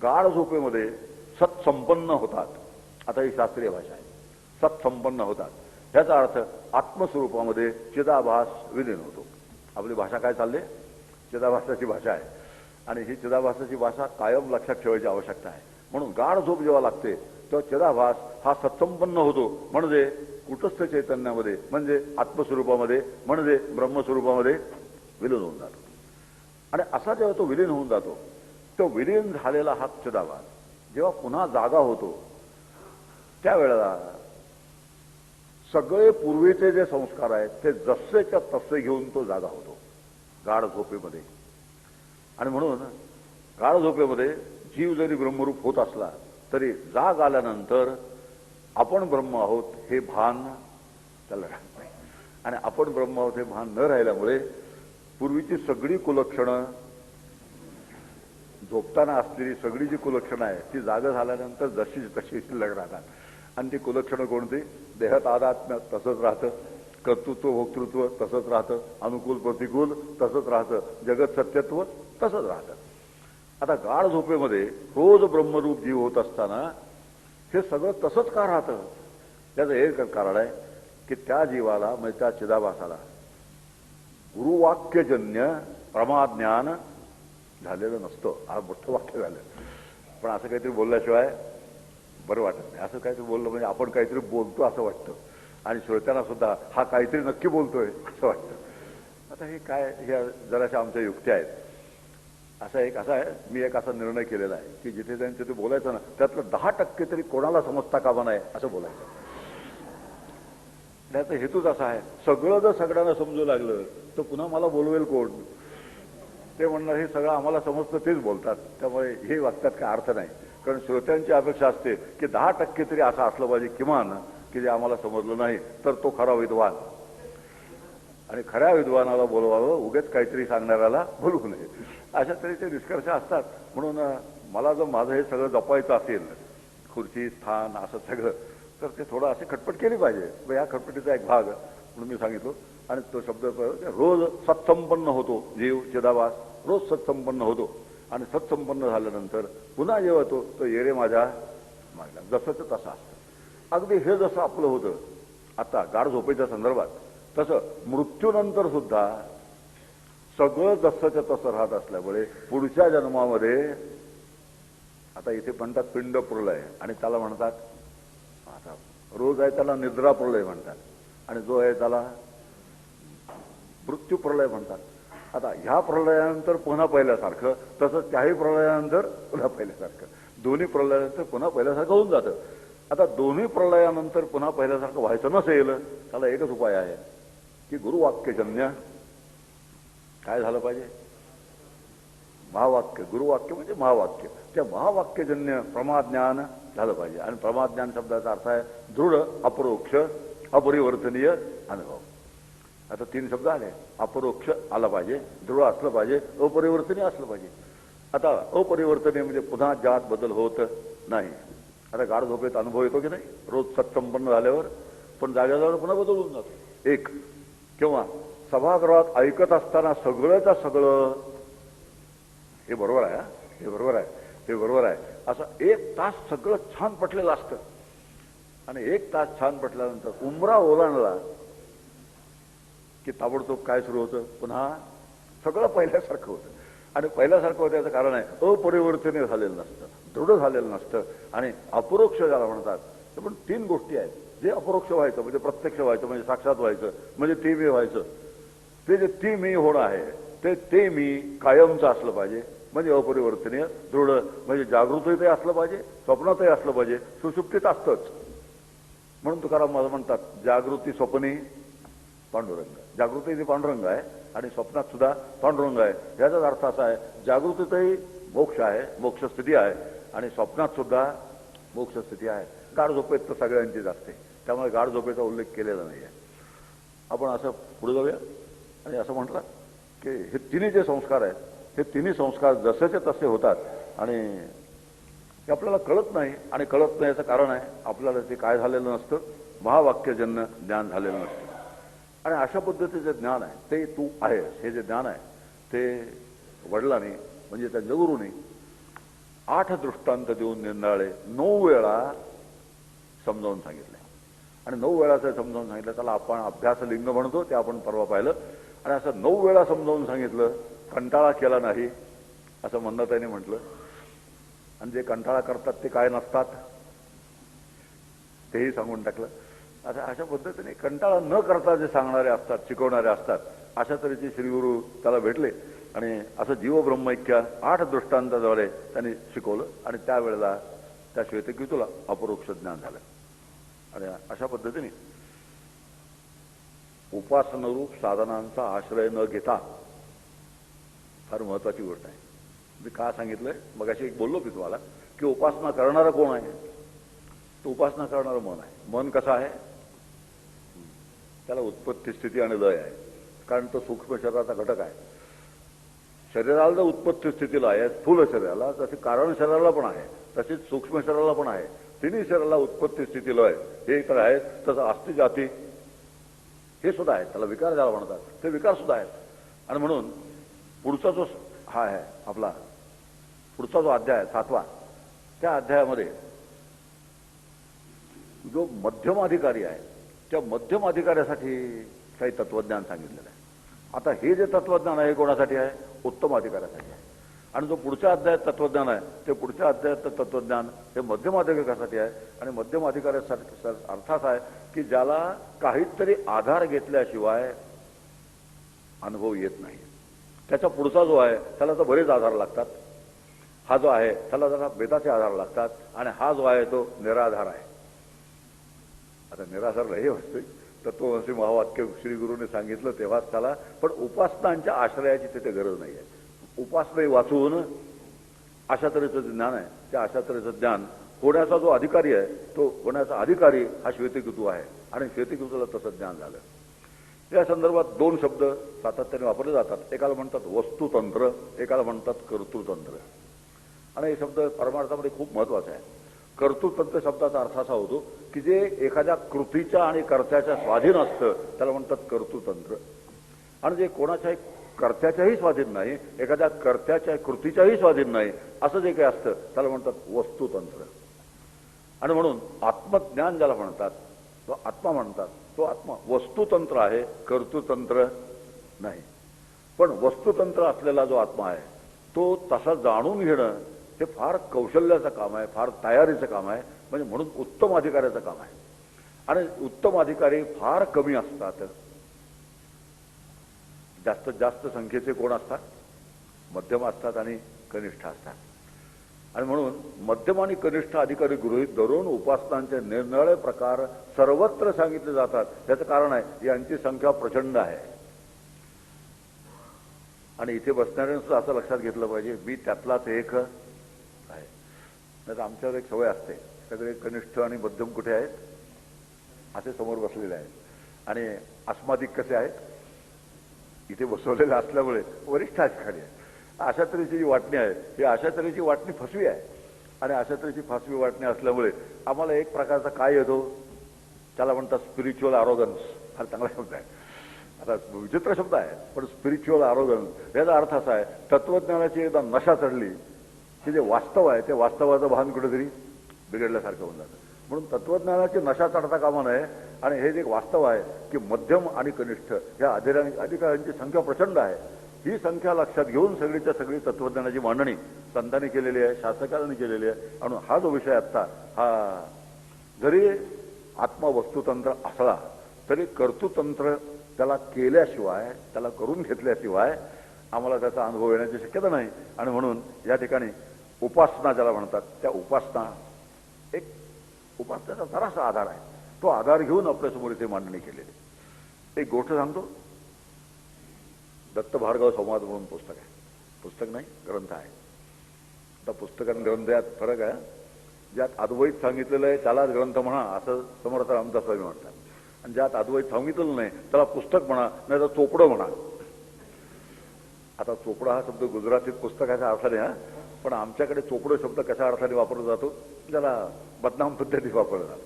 गाढ झोपेमध्ये सत्संपन्न होतात. आता ही शास्त्रीय भाषा आहे. सत्संपन्न होतात ह्याचा अर्थ आत्मस्वरूपामध्ये चिदाभास विलीन होतो. आपली भाषा काय चालली? चिदाभासाची भाषा आहे. आणि ही चिदाभासाची भाषा कायम लक्षात ठेवायची आवश्यकता आहे. म्हणून गाढ झोप जेव्हा लागते तेव्हा चिदाभास हा सत्संपन्न होतो. म्हणजे कुटस्थ चैतन्यामध्ये म्हणजे आत्मस्वरूपामध्ये म्हणजे ब्रह्मस्वरूपामध्ये विलीन होऊन जातो. आणि असा जेव्हा तो विलीन होऊन जातो तो विलीन झालेला हा चिदाभास जेव्हा पुन्हा जागा होतो त्यावेळेला सगळे पूर्वीचे जे संस्कार आहेत ते जसेच्या तसे घेऊन तो जागा होतो गाढ झोपेमध्ये. आणि म्हणून गाढ झोपेमध्ये जीव जरी ब्रह्मरूप होत असला तरी जाग आल्यानंतर आपण ब्रह्म आहोत हे भान त्याला राहत नाही. आणि आपण ब्रह्म आहोत हे भान न राहिल्यामुळे पूर्वीची सगळी कुलक्षणं झोपताना असलेली सगळी जी कुलक्षणं आहे ती जागा झाल्यानंतर जशी तशी शिल्लक राहतात. आणि ती कुलक्षणं कोणती? देहात आध्यात्म्य तसंच राहतं, कर्तृत्व भोक्तृत्व तसंच राहतं, अनुकूल प्रतिकूल तसंच राहतं, जगत सत्यत्व तसंच राहतं. आता गाढ झोपेमध्ये रोज ब्रह्मरूप जीव होत असताना हे सगळं तसंच का राहतं? त्याचं एक कारण आहे की त्या जीवाला म्हणजे त्या चिदाभासाला गुरुवाक्यजन्य प्रमाज्ञान झालेलं नसतं. हा मोठं वाक्य झालं. पण असं काहीतरी बोलल्याशिवाय बरं वाटत नाही. असं काहीतरी बोललं म्हणजे आपण काहीतरी बोलतो असं वाटतं. आणि श्रोत्यांना सुद्धा हा काहीतरी नक्की बोलतोय असं वाटतं. आता हे काय ह्या जराशा आमच्या युक्त्या आहेत. असा आहे मी एक असा निर्णय केलेला आहे की जिथे त्यांचं ते बोलायचं ना त्यातलं 10% तरी कोणाला समजता कामा नये असं बोलायचं. त्याचा हेतूच असा आहे सगळं जर सगळ्यांना समजू लागलं तर पुन्हा मला बोलवेल कोण? ते म्हणणार हे सगळं आम्हाला समजतं तेच बोलतात. त्यामुळे हे वागतात काय अर्थ नाही. कारण श्रोत्यांची अपेक्षा असते की 10% तरी असं असलं पाहिजे किमान की जे आम्हाला समजलं नाही तर तो खरा विद्वान. आणि खऱ्या विद्वानाला बोलवावं, उगेच काहीतरी सांगणाऱ्याला बोलवू नये. अशा तऱ्हेचे निष्कर्ष असतात. म्हणून मला जर माझं हे सगळं जपायचं असेल खुर्ची स्थान असं सगळं तर ते थोडं असे खटपट केली पाहिजे. ह्या खटपटीचा एक भाग म्हणून मी सांगितलो. आणि तो शब्द रोज सत्संपन्न होतो जीव चिदाभास रोज सत्संपन्न होतो. आणि सत्संपन्न झाल्यानंतर पुन्हा जेव्हा तो येरे माझ्या मागला जसंच तसं असतं. अगदी हे जसं आपलं होतं आता गाढ झोपेच्या संदर्भात तसं मृत्यूनंतर सुद्धा सगळं जसंच्या तसं राहत असल्यामुळे पुढच्या जन्मामध्ये आता इथे म्हणतात पिंड प्रलय आणि त्याला म्हणतात आता रोज आहे त्याला निद्रा प्रलय म्हणतात आणि जो आहे त्याला मृत्यू प्रलय म्हणतात. आता ह्या प्रलयानंतर पुन्हा पहिल्यासारखं तसंच त्याही प्रलयानंतर पुन्हा पहिल्यासारखं दोन्ही प्रलयानंतर पुन्हा पहिल्यासारखं होऊन जातं. आता दोन्ही प्रलयानंतर पुन्हा पहिल्यासारखं व्हायचं नसेल त्याला एकच उपाय आहे की गुरुवाक्यजन्य काय झालं पाहिजे? महावाक्य. गुरुवाक्य म्हणजे महावाक्य. त्या महावाक्यजन्य प्रमाज्ञान झालं पाहिजे. आणि प्रमाज्ञान शब्दाचा अर्थ आहे दृढ अपरोक्ष अपरिवर्तनीय अनुभव. आता 3 शब्द आले. अपरोक्ष आला पाहिजे, दृढ असलं पाहिजे, अपरिवर्तनीय असलं पाहिजे. आता अपरिवर्तनीय म्हणजे पुन्हा जात बदल होत नाही. आता गाढ झोपेत अनुभव येतो की नाही रोज सत्संपन्न झाल्यावर, पण जाग्यावर पुन्हा बदल होऊन जातो. एक किंवा सभागृहात ऐकत असताना सगळंच्या सगळं हे बरोबर आहे, हे बरोबर आहे, हे बरोबर आहे असं 1 तास सगळं छान पटलेलं असतं. आणि 1 तास छान पटल्यानंतर उमरा ओलांडला की ताबडतोब काय सुरू होतं? पुन्हा सगळं पहिल्यासारखं होतं. आणि पहिल्यासारखं होतं याचं कारण आहे अपरिवर्तनीय झालेलं नसतं, दृढ झालेलं नसतं आणि अपरोक्ष ज्याला म्हणतात. पण 3 गोष्टी आहेत. जे अपरोक्ष व्हायचं म्हणजे प्रत्यक्ष व्हायचं म्हणजे साक्षात व्हायचं म्हणजे ते मी व्हायचं, ते जे ती मी होणं आहे ते मी कायमचं असलं पाहिजे, म्हणजे अपरिवर्तनीय दृढ, म्हणजे जागृतीतही असलं पाहिजे, स्वप्नातही असलं पाहिजे, सुषुप्तीत असतंच. म्हणून तुकाराम महाराज म्हणतात जागृती स्वप्नी पांडुरंग. जागृती पांडुरंग आहे आणि स्वप्नात सुद्धा पांडुरंग आहे. याचाच अर्थ असा आहे जागृतीतही मोक्ष आहे, मोक्षस्थिती आहे, आणि स्वप्नात सुद्धा मोक्षस्थिती आहे. गाढ झोपेत तर सगळ्यांचीच असते, त्यामुळे गाढ झोपेचा उल्लेख केलेला नाही आहे. आपण असं पुढे जाऊया आणि असं म्हटलं की हे तिन्ही जे संस्कार आहेत, हे तिन्ही संस्कार जसेचे तसे होतात आणि ते आपल्याला कळत नाही. आणि कळत नाही याचं कारण आहे आपल्याला ते काय झालेलं नसतं, महावाक्यजन्य ज्ञान झालेलं नसतं. आणि अशा पद्धतीचे ज्ञान आहे ते तू आहेस, हे जे ज्ञान आहे ते वडिलांनी म्हणजे त्या जगुरूंनी 8 दृष्टांत देऊन निंदाळे 9 वेळा समजावून सांगितले. आणि 9 वेळाचं समजावून सांगितलं, त्याला आपण अभ्यास लिंग म्हणतो, ते आपण परवा पाहिलं. आणि असं 9 वेळा समजावून सांगितलं, कंटाळा केला नाही असं मंदाताईंनी म्हटलं. आणि जे कंटाळा करतात ते काय नसतात तेही सांगून टाकलं. आता अशा पद्धतीने कंटाळा न करता जे सांगणारे असतात, शिकवणारे असतात, अशा तऱ्हेचे श्रीगुरू त्याला भेटले. आणि असं जीवब्रह्मैक्य 8 दृष्टांताद्वारे त्यांनी शिकवलं. आणि त्यावेळेला त्या श्वेतकेतूला अपरोक्ष ज्ञान झालं. आणि अशा पद्धतीने उपासनरूप साधनांचा आश्रय न घेता, फार महत्वाची गोष्ट आहे. मी का सांगितलंय मगाशी एक बोललो मी तुम्हाला की उपासना करणारा कोण आहे, तो उपासना करणारं मन आहे. मन कसं आहे, त्याला उत्पत्ती स्थिती आणि लय आहे, कारण तो सूक्ष्म शरीराचा घटक आहे. शरीराला जर उत्पत्ती स्थितीला आहे स्थूल शरीराला, तसे कारण शरीराला पण आहे, तसेच सूक्ष्म शरीराला पण आहे. तिन्ही शरीराला उत्पत्ती स्थिती लय हे तर आहे. तसं आस्ती जाती हे सुद्धा आहे, त्याला विकार ज्याला म्हणतात ते विकार सुद्धा आहेत. आणि म्हणून पुढचा जो हा आहे आपला पुढचा जो अध्याय 7वा, त्या अध्यायामध्ये जो मध्यम अधिकारी आहे त्या मध्यम अधिकाऱ्यासाठी काही तत्वज्ञान सांगितलेलं आहे. आता हे जे तत्वज्ञान आहे कोणासाठी आहे, उत्तम अधिकाऱ्यासाठी आहे. आणि जो पुढच्या अध्यायात तत्वज्ञान आहे ते पुढच्या अध्यायात तत्वज्ञान हे मध्यम अधिकाऱ्यासाठी आहे. आणि मध्यम अधिकाऱ्यासाठी अर्थ असा आहे की ज्याला काहीतरी आधार घेतल्याशिवाय अनुभव येत नाही. त्याचा पुढचा जो आहे त्याला तर बरेच आधार लागतात. हा जो आहे त्याला जरा वेदाचे आधार लागतात. आणि हा जो आहे तो निराधार आहे. आता निराधार हे असते तत्वमसी महावाक्य श्रीगुरूंनी सांगितलं तेव्हाच त्याला, पण उपासनांच्या आश्रयाची तिथे गरज नाही आहे. उपासना वाचून अशा तऱ्हेचं ज्ञान आहे, त्या अशा तऱ्हेचं ज्ञान होण्याचा जो अधिकारी आहे तो होण्याचा अधिकारी हा श्वेतकेतू आहे. आणि श्वेतकेतूला तसं ज्ञान झालं. या संदर्भात 2 शब्द सातत्याने वापरले जातात. एकाला म्हणतात वस्तुतंत्र, एकाला म्हणतात कर्तृतंत्र. आणि हे शब्द परमार्थामध्ये खूप महत्वाचे आहे. कर्तृतंत्र शब्दाचा अर्थ असा होतो की जे एखाद्या कृतीच्या आणि कर्त्याच्या स्वाधीन असतं त्याला म्हणतात कर्तृतंत्र. आणि जे कोणाच्याही कर्त्याच्याही स्वाधीन नाही, एखाद्या कर्त्याच्या कृतीच्याही स्वाधीन नाही, असं जे काही असतं त्याला म्हणतात वस्तुतंत्र. आणि म्हणून आत्मज्ञान ज्याला म्हणतात, तो आत्मा म्हणतात, तो आत्मा वस्तुतंत्र आहे, कर्तृतंत्र नाही. पण वस्तुतंत्र असलेला जो आत्मा आहे तो तसा जाणून घेणं हे फार कौशल्याचं काम आहे, फार तयारीचं काम आहे. म्हणजे म्हणून उत्तम अधिकाऱ्याचं काम आहे. आणि उत्तम अधिकारी फार कमी असतात. जास्तीत जास्त संख्येचे कोण असतात, मध्यम असतात आणि कनिष्ठ असतात. आणि म्हणून मध्यम आणि कनिष्ठ अधिकारी गृहीत धरून उपासनांचे निरनिराळे प्रकार सर्वत्र सांगितले जातात. त्याचं कारण आहे यांची संख्या प्रचंड आहे. आणि इथे बसणाऱ्यांनी सुद्धा असं लक्षात घेतलं पाहिजे मी त्यातलाच एक आहे. नाही तर आमच्यावर एक सवय असते, सगळे कनिष्ठ आणि मध्यम कुठे आहेत, असे समोर बसलेले आहेत. आणि अस्मादिक कसे आहेत, इथे बसवलेले असल्यामुळे वरिष्ठ अधिकारी आहे. अशा तऱ्हेची जी वाटणी आहे ही अशा तऱ्हेची वाटणी फसवी आहे. आणि अशा तऱ्हेची फसवी वाटणी असल्यामुळे आम्हाला एक प्रकारचा काय येतो, त्याला म्हणतात स्पिरिच्युअल आरोगन्स. फार चांगला शब्द आहे, आता विचित्र शब्द आहे पण स्पिरिच्युअल आरोगन्स याचा अर्थ असा आहे तत्वज्ञानाची एकदा नशा चढली की जे वास्तव आहे ते वास्तवाचं भान कुठेतरी बिघडल्यासारखं होऊन जातं. म्हणून तत्वज्ञानाची नशा चढता कामा नये. आणि हे जे वास्तव आहे की मध्यम आणि कनिष्ठ या अधिकाऱ्यांची संख्या प्रचंड आहे. ही संख्या लक्षात घेऊन सगळीच्या सगळी तत्वज्ञानाची मांडणी संतांनी केलेली आहे, शासकांनी केलेली आहे. आणि हा जो विषय आत्ता हा जरी आत्मवस्तुतंत्र असला तरी कर्तृतंत्र त्याला केल्याशिवाय, त्याला करून घेतल्याशिवाय आम्हाला त्याचा अनुभव येण्याची शक्यता नाही. आणि म्हणून या ठिकाणी उपासना ज्याला म्हणतात, त्या उपासना एक उपासनेचा जरासा आधार आहे. तो आधार घेऊन आपल्यासमोर इथे मांडणी केलेली. एक गोष्ट सांगतो. दत्त भार्गव संवाद म्हणून पुस्तक आहे. पुस्तक नाही, ग्रंथ आहे. आता पुस्तक आणि ग्रंथ यात फरक आहे. ज्यात अद्वैत सांगितलेलं आहे त्यालाच ग्रंथ म्हणा असं समर्थ रामदास स्वामी म्हणतात. आणि ज्यात अद्वैत सांगितलेलं नाही त्याला पुस्तक म्हणा, नाही तर चोपडं म्हणा. आता चोपडा हा शब्द गुजरातीत पुस्तकाच्या अर्थाने हा, पण आमच्याकडे चोपडं शब्द कशा अर्थाने वापरला जातो, ज्याला बदनाम पद्धतीत वापरला जातो.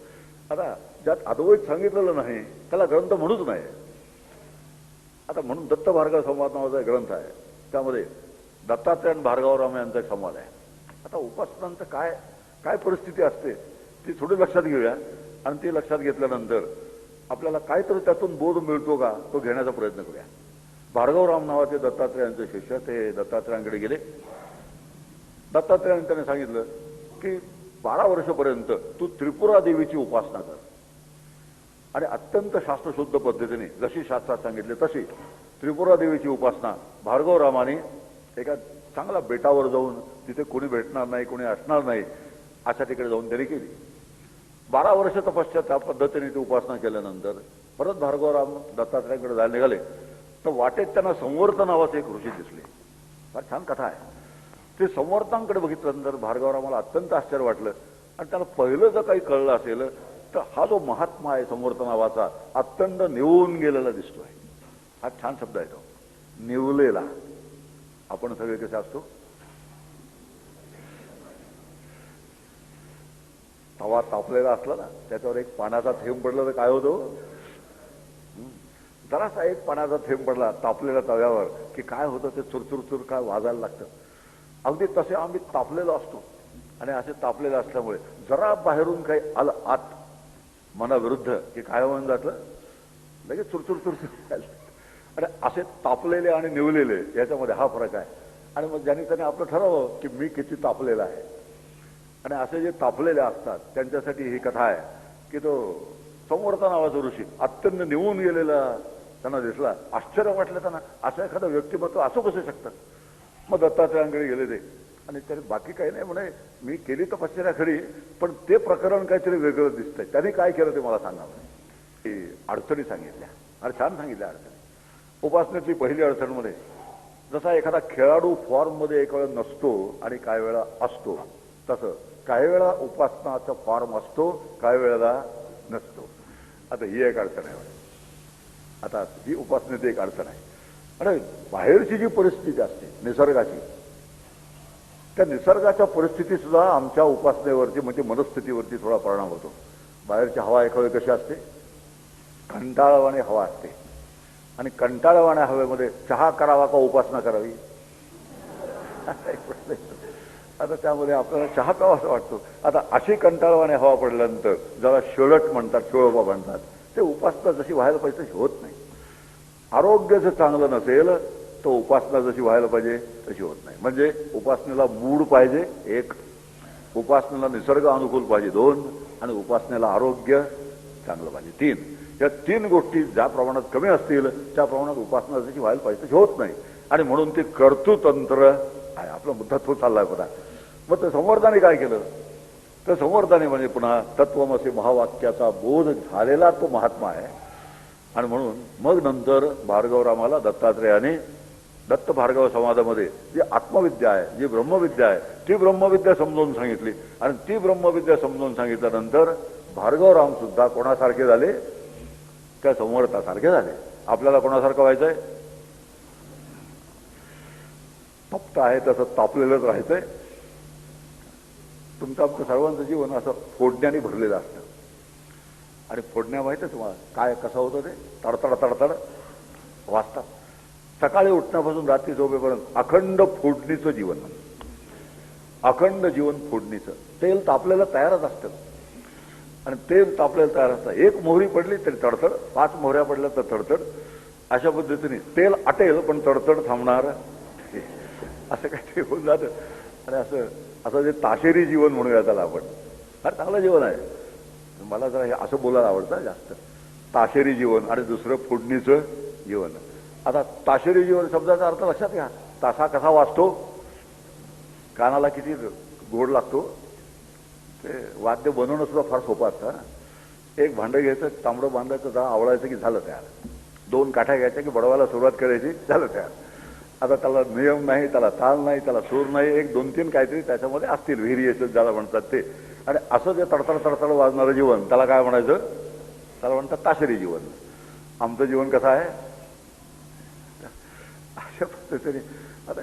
आता ज्यात अद्वैत सांगितलेलं नाही त्याला ग्रंथ म्हणूच नाही. आता म्हणून दत्त भार्गव संवाद नावाचा ग्रंथ आहे. त्यामध्ये दत्तात्रय आणि भार्गवराम यांचा एक संवाद आहे. आता उपासनांचं काय काय परिस्थिती असते ती थोडी लक्षात घेऊया. आणि ती लक्षात घेतल्यानंतर आपल्याला काहीतरी त्यातून बोध मिळतो का तो घेण्याचा प्रयत्न करूया. भार्गवराम नावाचे दत्तात्रयांचे शिष्य ते दत्तात्रयांकडे गेले. दत्तात्रयांनी त्याने सांगितलं की 12 वर्षापर्यंत तू त्रिपुरा देवीची उपासना कर आणि अत्यंत शास्त्रशुद्ध पद्धतीने जशी शास्त्रात सांगितले तशी त्रिपुरा देवीची उपासना भार्गवरामाने एका चांगल्या बेटावर जाऊन, तिथे कोणी भेटणार नाही, कोणी असणार नाही, अशा ठिकाणी जाऊन त्यांनी केली. 12 वर्ष तपश्चात त्या पद्धतीने ती उपासना केल्यानंतर परत भार्गवराम दत्तात्रयांकडे जायला निघाले तर वाटेत त्यांना संवर्त नावाचे एक ऋषी दिसले. फार छान कथा आहे. ते संवर्तांकडे बघितल्यानंतर भार्गवरामाला अत्यंत आश्चर्य वाटलं. आणि त्याला पहिलं जर काही कळलं असेल तर हा जो महात्मा आहे संवर्त नावाचा अत्यंत निवून गेलेला दिसतोय. हा छान शब्द आहे तो, निवलेला. आपण सगळे कसे असतो, तवा तापलेला असला ना त्याच्यावर एक पाण्याचा थेंब पडला तर काय होतो, जरासा एक पाण्याचा थेंब पडला तापलेल्या तव्यावर की काय होतं, ते चुरचुरचुर काय वाजायला लागतं. अगदी तसे आम्ही तापलेलो असतो. आणि असे तापलेले असल्यामुळे जरा बाहेरून काही आलं आत मनाविरुद्ध की काय होऊन जातं, लगेच चुरचुर. आणि असे तापलेले आणि निवलेले याच्यामध्ये हा फरक आहे. आणि मग ज्यांनी त्याने आपलं ठरवलं की मी किती तापलेला आहे. आणि असे जे तापलेले असतात त्यांच्यासाठी ही कथा आहे की तो संवर्त नावाचा ऋषी अत्यंत निवून गेलेला त्यांना दिसला. आश्चर्य वाटलं त्यांना, असं एखादं व्यक्तिमत्व असं कसं शकतं. मग दत्तात्रयांकडे गेले ते आणि त्याने बाकी काही नाही म्हणे, मी केली तपश्चर्या खरी पण ते प्रकरण काहीतरी वेगळं दिसतंय. त्यांनी काय केलं ते मला सांगा म्हणे. की अडचणी सांगितल्या. अरे छान सांगितल्या अडचणी. उपासनेतली पहिली अडचणमध्ये जसा एखादा खेळाडू फॉर्ममध्ये एक वेळा नसतो आणि काही वेळा असतो, तसं काही वेळा उपासनाचा फॉर्म असतो, काही वेळेला नसतो. आता ही एक अडचण आहे. आता ही उपासनेची एक अडचण आहे. आणि बाहेरची जी परिस्थिती असते निसर्गाची, त्या निसर्गाच्या परिस्थिती सुद्धा आमच्या उपासनेवरती म्हणजे मनस्थितीवरती थोडा परिणाम होतो. बाहेरची हवा एखादी कशी असते, कंटाळवाणी हवा असते. आणि कंटाळवाण्या हवेमध्ये चहा करावा का उपासना करावी, आता त्यामध्ये आपल्याला चहा प्यावा असं वाटतो. आता अशी कंटाळवाणी हवा पडल्यानंतर ज्याला शेळट म्हणतात, शेळोबा म्हणतात, ते उपासना जशी व्हायला पाहिजे तशी होत नाही. आरोग्य जर चांगलं नसेल तर उपासना जशी व्हायला पाहिजे तशी होत नाही. म्हणजे उपासनेला मूड पाहिजे 1, उपासनेला निसर्ग अनुकूल पाहिजे 2, आणि उपासनेला आरोग्य चांगलं पाहिजे 3. या 3 गोष्टी ज्या प्रमाणात कमी असतील त्या प्रमाणात उपासना जशी व्हायला पाहिजे तशी होत नाही. आणि म्हणून ते कर्तृतंत्र आहे. आपला मुद्दा तो चाललाय पुन्हा. मग ते संवर्धाने काय केलं तर संवर्धाने म्हणजे पुन्हा तत्वमसी महावाक्याचा बोध झालेला तो महात्मा आहे. आणि म्हणून मग नंतर भार्गवरामाला दत्तात्रयाने दत्त भार्गव संवादामध्ये जी आत्मविद्या आहे, जी ब्रह्मविद्या आहे, ती ब्रह्मविद्या समजावून सांगितली. आणि ती ब्रह्मविद्या समजावून सांगितल्यानंतर भार्गवराम सुद्धा कोणासारखे झाले, त्या संवर्तासारखे झाले. आपल्याला कोणासारखं व्हायचंय, तप्त आहे तसं तापलेलंच राहायचंय. तुमचं आमचं सर्वांचं जीवन असं फोडण्याने भरलेलं असतं. आणि फोडण्या माहिती आहे तुम्हाला काय कसं होतं, ते तडतड तडतड वाजतात. सकाळी उठण्यापासून रात्री झोपेपर्यंत अखंड फोडणीचं जीवन, अखंड जीवन फोडणीचं. तेल तापलेलं तयारच असतं. आणि तेल तापलेलं तयार असतं. 1 मोहरी पडली तरी तडतड, 5 मोहऱ्या पडल्या तर तडतड. अशा पद्धतीने तेल आटेल पण तडतड थांबणार असं काहीतरी होऊन जातं. आणि असं जे ताशेरी जीवन म्हणूया त्याला आपण, फार चांगलं जीवन आहे. मला जरा हे असं बोलायला आवडतं जास्त. ताशेरी जीवन आणि दुसरं फोडणीचं जीवन. आता ताशेरी जीवन शब्दाचा अर्थ लक्षात घ्या. तासा कसा वाजतो, कानाला किती गोड लागतो. ते वाद्य बनवणं सुद्धा फार सोपं असतं. एक भांडं घ्यायचं, तांबडं बांधायचं, जरा आवळायचं की झालं तयार. 2 काठ्या घ्यायच्या की बडवायला सुरुवात करायची, झालं तयार. आता त्याला नियम नाही, त्याला ताल नाही, त्याला सूर नाही, 1-2-3 काहीतरी त्याच्यामध्ये असतील, व्हेरिएशन ज्याला म्हणतात ते. आणि असं जे तडतड तडतड वाजणारं जीवन, त्याला काय म्हणायचं? त्याला म्हणतात ताशेरी जीवन. आमचं जीवन कसं आहे? अशा पद्धतीने. आता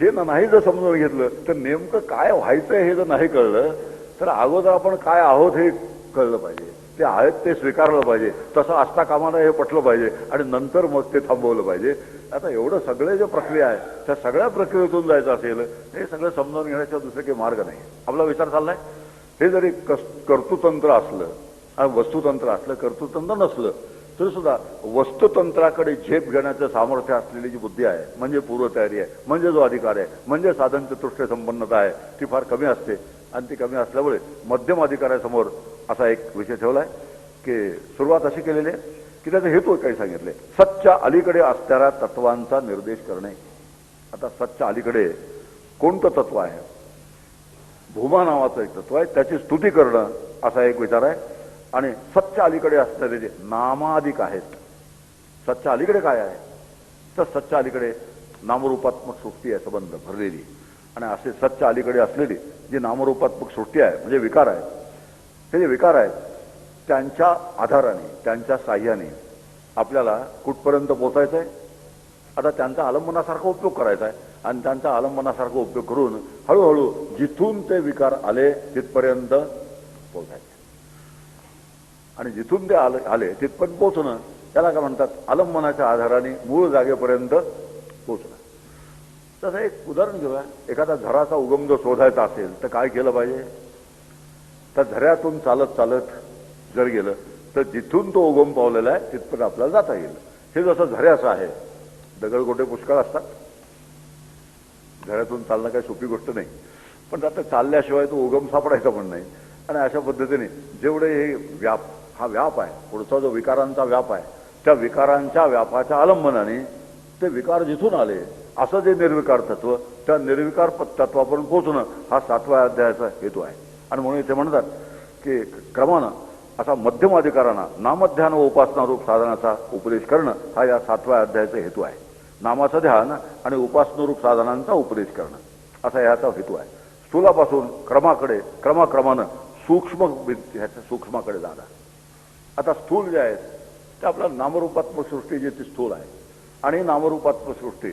हे नाही जर समजून घेतलं तर नेमकं काय व्हायचं हे जर नाही कळलं तर अगोदर आपण काय आहोत हे कळलं पाहिजे. ते आहेत ते स्वीकारलं पाहिजे. तसं असता कामाला हे पटलं पाहिजे आणि नंतर मग ते थांबवलं पाहिजे. आता एवढं सगळे जे प्रक्रिया आहे त्या सगळ्या प्रक्रियेतून जायचं असेल हे सगळं समजावून घेण्याचा दुसरे काही मार्ग नाही. आपला विचार चाललाय हे जरी कर्तृतंत्र असलं आणि वस्तुतंत्र असलं, कर्तृतंत्र नसलं तरी सुद्धा वस्तुतंत्राकडे झेप घेण्याचं सामर्थ्य असलेली जी बुद्धी आहे, म्हणजे पूर्वतयारी आहे, म्हणजे जो अधिकार आहे, म्हणजे साधन चतुष्टय संपन्नता आहे, ती फार कमी असते. आणि ती कमी असल्यामुळे मध्यम अधिकाऱ्यासमोर असा एक विषय ठेवलाय की सुरुवात अशी केलेली आहे की त्याचे हेतू काही सांगितले. सच्च्या अलीकडे असणाऱ्या तत्वांचा निर्देश करणे. आता सच्च्या अलीकडे कोणतं तत्व आहे? भूमा नावाचं एक तत्व आहे, त्याची स्तुती करणं असा एक विचार आहे. आणि सच्च्या अलीकडे असणारे जे नामाधिक आहेत, सच्च्या अलीकडे काय आहे तर सच्च्या अलीकडे नामरूपात्मक सृष्टी आहे संबंध भरलेली. आणि असे सच्च्या अलीकडे असलेली जी नामरूपात्मक सृष्टी आहे म्हणजे विकार आहे, हे जे विकार आहेत त्यांच्या आधाराने, त्यांच्या साह्याने आपल्याला कुठपर्यंत पोचायचं आहे? आता त्यांचा आलंबनासारखा उपयोग करायचा आहे आणि त्यांचा आलंबनासारखा उपयोग करून हळूहळू जिथून ते विकार आले तिथपर्यंत पोचायचं. आणि जिथून ते आले तिथपर्यंत पोचणं त्याला काय म्हणतात? आलंबनाच्या आधाराने मूळ जागेपर्यंत पोचणं. तसं एक उदाहरण घेऊया. एखादा झराचा उगम जर शोधायचा असेल तर काय केलं पाहिजे? तर झऱ्यातून चालत चालत जर गेलं तर जिथून तो उगम पावलेला आहे तिथपर्यंत आपल्याला जाता येईल. हे जसं झऱ्याचं आहे, दगडगोटे पुष्कळ असतात, झऱ्यातून चालणं काही सोपी गोष्ट नाही, पण आता चालल्याशिवाय तो उगम सापडायचा पण नाही. आणि अशा पद्धतीने जेवढे हे हा व्याप आहे, पुढचा जो विकारांचा व्याप आहे, त्या विकारांच्या व्यापाच्या आलंबनाने ते विकार जिथून आले असं जे निर्विकार तत्व, त्या निर्विकार तत्वापर्यंत पोहोचणं हा 7व्या अध्यायाचा हेतू आहे. आणि म्हणून इथे म्हणतात की क्रमानं असा मध्यम अधिकारांना नामध्यान व उपासना रूप साधनाचा उपदेश करणं हा या 7व्या अध्यायाचा हेतू आहे. नामाचं ध्यान आणि उपासनारूप साधनांचा उपदेश करणं असा याचा हेतू आहे. स्थूलापासून क्रमाक्रमानं ह्याच्या सूक्ष्माकडे जाणं. आता स्थूल जे आहेत ते आपल्या नामरूपात्मक सृष्टी जी ती स्थूल आहे आणि नामरूपात्मक सृष्टी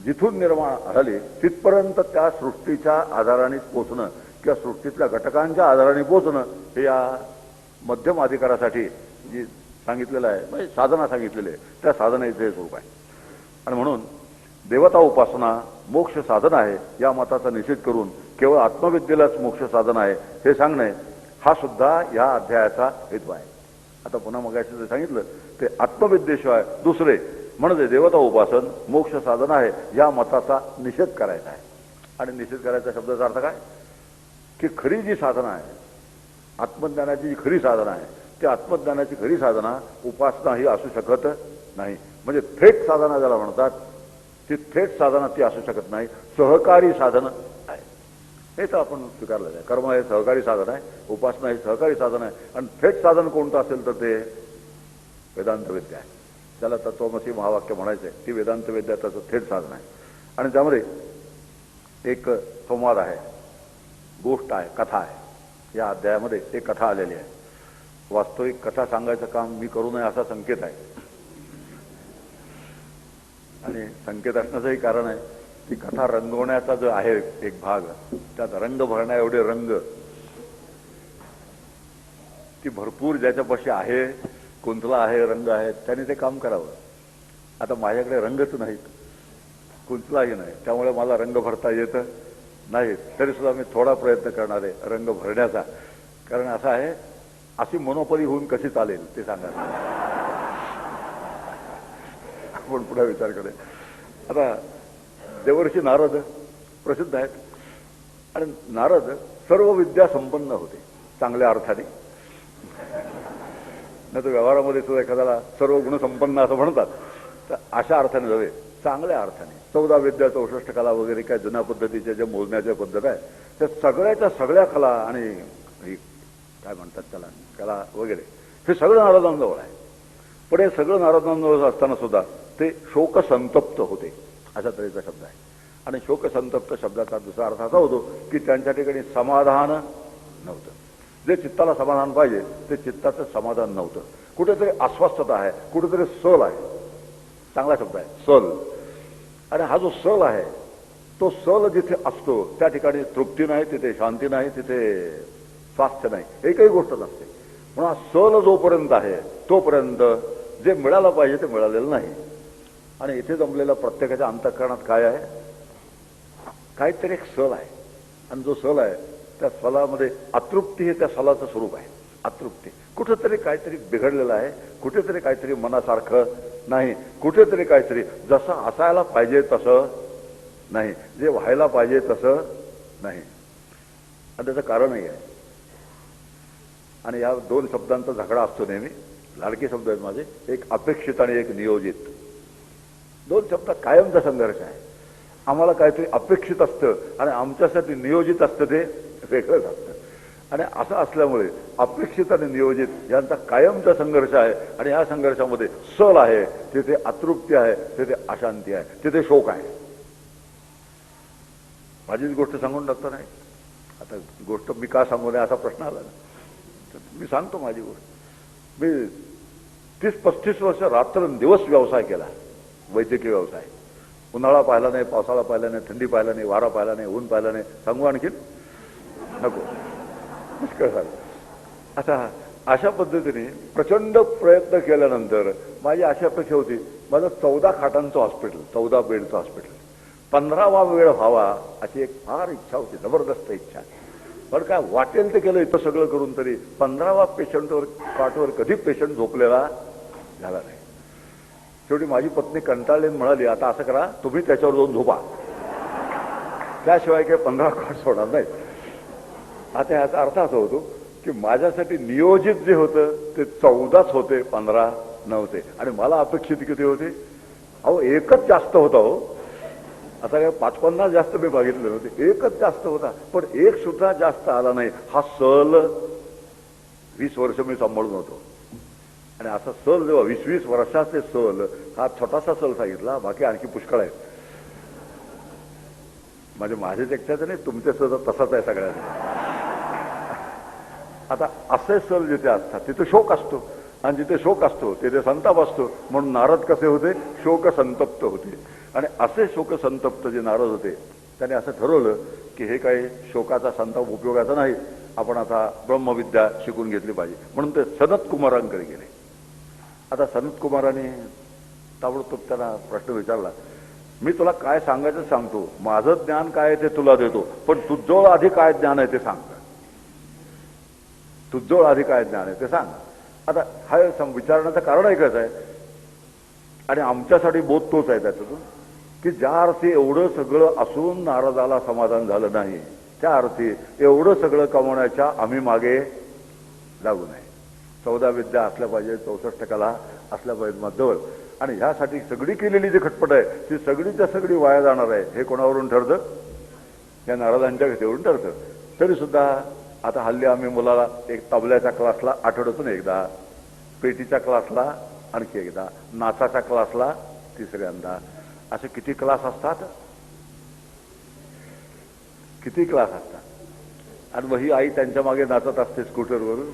जिथून निर्माण झाली तिथपर्यंत त्या सृष्टीच्या आधाराने पोचणं किंवा सृष्टीतल्या घटकांच्या आधाराने पोचणं हे या मध्यम अधिकारासाठी जी सांगितलेलं आहे, म्हणजे साधना सांगितलेली आहे, त्या साधनेचं हे स्वरूप आहे. आणि म्हणून देवता उपासना मोक्ष साधन आहे या मताचा निषेध करून केवळ आत्मविद्येलाच मोक्ष साधन आहे हे सांगणे हा सुद्धा या अध्यायाचा हेतू आहे. आता पुन्हा मगाशी जे सांगितलं ते आत्मविद्येशिवाय दुसरे म्हणजे देवता उपासन मोक्ष साधन आहे या मताचा निषेध करायचा आहे. आणि निषेध करायचा शब्दाचा अर्थ काय? की खरी जी साधना आहे, आत्मज्ञानाची जी खरी साधना आहे, त्या आत्मज्ञानाची खरी साधना उपासना ही असू शकत नाही. म्हणजे थेट साधना ज्याला म्हणतात ती थेट साधना ती असू शकत नाही, सहकारी साधन आहे. हे तर आपण स्वीकारलं आहे. कर्म हे सहकारी साधन आहे, उपासना हे सहकारी साधन आहे. आणि थेट साधन कोणतं असेल तर ते वेदांत विद्या आहे. त्याला तत्वमसी महावाक्य म्हणायचं आहे, ती वेदांत विद्या त्याचं थेट साधन आहे. आणि त्यामध्ये एक संवाद आहे, गोष्ट आहे, कथा आहे. या अध्यायामध्ये एक कथा आलेली आहे. वास्तविक कथा सांगायचं काम मी करू नये असा संकेत आहे. आणि संकेत असण्याचंही कारण आहे की कथा रंगवण्याचा जो आहे एक भाग, त्यात रंग भरण्या एवढे रंग ती भरपूर ज्याच्यापाशी आहे, कुंतला आहे, रंग आहे, त्याने ते काम करावं. आता माझ्याकडे रंगच नाहीत, कुंतलाही नाही, त्यामुळे मला रंग भरता येत नाही. तरी सुद्धा मी थोडा प्रयत्न करणार आहे रंग भरण्याचा. कारण असं आहे, अशी मोनोपली होऊन कशी चालेल ते सांगा. आपण पुढे विचार करेल. आता देवर्षी नारद प्रसिद्ध आहेत आणि नारद सर्व विद्या संपन्न होते. चांगल्या अर्थाने, नाही तर व्यवहारामध्ये सुद्धा एखाद्याला सर्व गुणसंपन्न असं म्हणतात, तर अशा अर्थाने नव्हे, चांगल्या अर्थाने. 14 विद्या 64 कला वगैरे काय जुन्या पद्धतीच्या ज्या मोजण्याच्या पद्धत आहे त्या सगळ्याच्या सगळ्या कला आणि काय म्हणतात त्याला कला वगैरे हे सगळं नारदांजवळ आहे. पण हे सगळं नारदांजवळ असताना सुद्धा ते शोकसंतप्त होते, अशा तऱ्हेचा शब्द आहे. आणि शोकसंतप्त शब्दाचा दुसरा अर्थ असा होतो की त्यांच्या ठिकाणी समाधान नव्हतं. जे चित्ताला समाधान पाहिजे ते चित्ताचं समाधान नव्हतं. कुठेतरी अस्वस्थता आहे, कुठेतरी सल आहे. चांगला शब्द आहे सल. आणि हा जो सल आहे तो सल जिथे असतो त्या ठिकाणी तृप्ती नाही, तिथे शांती नाही, तिथे स्वास्थ्य नाही, एकही गोष्ट नसते. म्हणून हा सल जोपर्यंत आहे तोपर्यंत जे मिळालं पाहिजे ते मिळालेलं नाही. आणि इथे जमलेल्या प्रत्येकाच्या अंतःकरणात काय आहे, काहीतरी एक सल आहे. आणि जो सल आहे त्या सलामध्ये अतृप्ती हे त्या सलाचं स्वरूप आहे. अतृप्ती, कुठेतरी काहीतरी बिघडलेलं आहे, कुठेतरी काहीतरी मनासारखं नाही, कुठेतरी काहीतरी जसं असायला पाहिजे तसं नाही, जे व्हायला पाहिजे तसं नाही. आणि त्याचं कारणही आहे. आणि या दोन शब्दांचा झगडा असतो नेहमी. लाडके शब्द आहेत माझे, एक अपेक्षित आणि एक नियोजित. दोन शब्दात कायमचा संघर्ष आहे. आम्हाला काहीतरी अपेक्षित असतं आणि आमच्यासाठी नियोजित असतं ते वेगळंच असतं. आणि असं असल्यामुळे अपेक्षित आणि नियोजित यांचा कायमचा संघर्ष आहे. आणि या संघर्षामध्ये सल आहे, तिथे अतृप्ती आहे, तिथे अशांती आहे, तिथे शोक आहे. माझीच गोष्ट सांगून टाकतो नाही. आता गोष्ट मी का सांगू नये असा प्रश्न आला ना, तर मी सांगतो माझी गोष्ट. मी 30-35 वर्ष रात्रंदिवस व्यवसाय केला, वैद्यकीय व्यवसाय. उन्हाळा पाहिला नाही, पावसाळा पाहिला नाही, थंडी पाहिला नाही, वारा पाहिला नाही, ऊन पाहिला नाही. सांगू आणखीन नको, पुष्कळ झालं. आता अशा पद्धतीने प्रचंड प्रयत्न केल्यानंतर माझी अशी अपेक्षा होती, माझं 14 खाटांचं हॉस्पिटल, 14 बेडचं हॉस्पिटल, 15वा वेळ व्हावा अशी एक फार इच्छा होती, जबरदस्त इच्छा. पण काय वाटेल ते केलं इथं सगळं करून तरी 15वा पेशंटवर काटवर कधी पेशंट झोपलेला झाला नाही. शेवटी माझी पत्नी कंटाळली म्हणाली, आता असं करा तुम्ही त्याच्यावर जाऊन झोपा, त्याशिवाय काही 15 काट सोडणार नाही. आता याचा अर्थ असा होतो की माझ्यासाठी नियोजित जे होतं ते 14च होते, 15 नव्हते. आणि मला अपेक्षित किती होते? अहो एकच जास्त होता. हो आता काय 5-50 जास्त मी बघितले नव्हते, एकच जास्त होता. पण एक सुद्धा जास्त आला नाही. हा सल 20 वर्ष मी सांभाळून होतो. आणि असा सल जेव्हा 20-20 वर्षाचे सल, हा छोटासा सल सांगितला, बाकी आणखी पुष्कळ आहेत. म्हणजे माझेच एकट्याचं नाही, तुमचे सुद्धा तसाच आहे सगळ्यांना. आता असे सल जिथे असतात तिथे शोक असतो, आणि जिथे शोक असतो तिथे संताप असतो. म्हणून नारद कसे होते? शोकसंतप्त होते. आणि असे शोकसंतप्त जे नारद होते त्याने असं ठरवलं की हे काही शोकाचा संताप उपयोगाचा नाही, आपण आता ब्रह्मविद्या शिकून घेतली पाहिजे. म्हणून ते सनत कुमारांकडे गेले. आता सनत कुमारांनी ताबडतोब त्यांना प्रश्न विचारला, मी तुला काय सांगायचं सांगतो, माझं ज्ञान काय आहे ते तुला देतो, पण तुझजवळ आधी काय ज्ञान आहे ते सांग. तुझजवळ आधी काय ज्ञान आहे ते सांग. आता हा विचारण्याचं कारण एकच आहे, आणि आमच्यासाठी बोध तोच आहे त्याच्यातून, की ज्या अर्थी एवढं सगळं असून नारदाला समाधान झालं नाही, त्या अर्थी एवढं सगळं कमवण्याच्या आम्ही मागे लागू नये. 14 विद्या असल्या पाहिजे, 64 कला असल्या पाहिजेत मध्यवर. आणि ह्यासाठी सगळी केलेली जी खटपट आहे ती सगळीच्या सगळी वाया जाणार आहे. हे कोणावरून ठरतं? या नारदांच्या घेऊन ठरतं. तरी सुद्धा आता हल्ली आम्ही मुलाला एक तबल्याच्या क्लासला आठवड्यातून एकदा, पेटीच्या क्लासला आणखी एकदा, नाचाच्या क्लासला तिसऱ्यांदा, असे किती क्लास असतात, किती क्लास असतात. आणि मग ही आई त्यांच्या मागे नाचत असते स्कूटरवरून,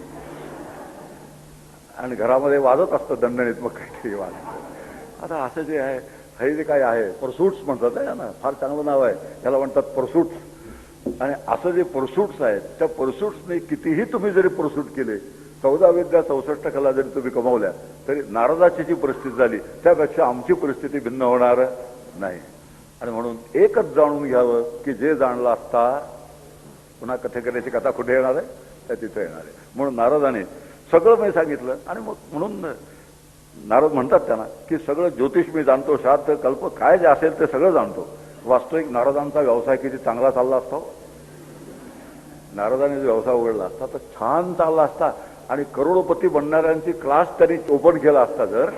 आणि घरामध्ये वाजत असतं दंडनीत्मक काहीतरी वाजत. आता असं जे आहे, हे जे काय आहे परसूट्स म्हणतात ना, फार चांगलं नाव आहे त्याला, म्हणतात परसूट्स. आणि असं जे परसूट्स आहेत त्या परसूट्सने कितीही तुम्ही जरी परसूट केले, 14 विद्या 64 कला जरी तुम्ही कमावल्या, तरी नारदाची जी परिस्थिती झाली त्यापेक्षा आमची परिस्थिती भिन्न होणार नाही. आणि म्हणून एकच जाणून घ्यावं की जे जाणलं असता पुन्हा कथेकरेची कथा कुठे येणार आहे, त्या तिथे येणार आहे. म्हणून नारदाने सगळं मी सांगितलं. आणि मग म्हणून नारद म्हणतात त्यांना की सगळं ज्योतिष मी जाणतो, शास्त्र कल्प काय जे असेल ते सगळं जाणतो. वास्तविक नारदांचा व्यवसाय किती चांगला चालला असतो. नारदाने जो व्यवसाय उघडला असता तर छान चालला असता आणि करोडपती बनणाऱ्यांची क्लास त्यांनी ओपन केला असता. जर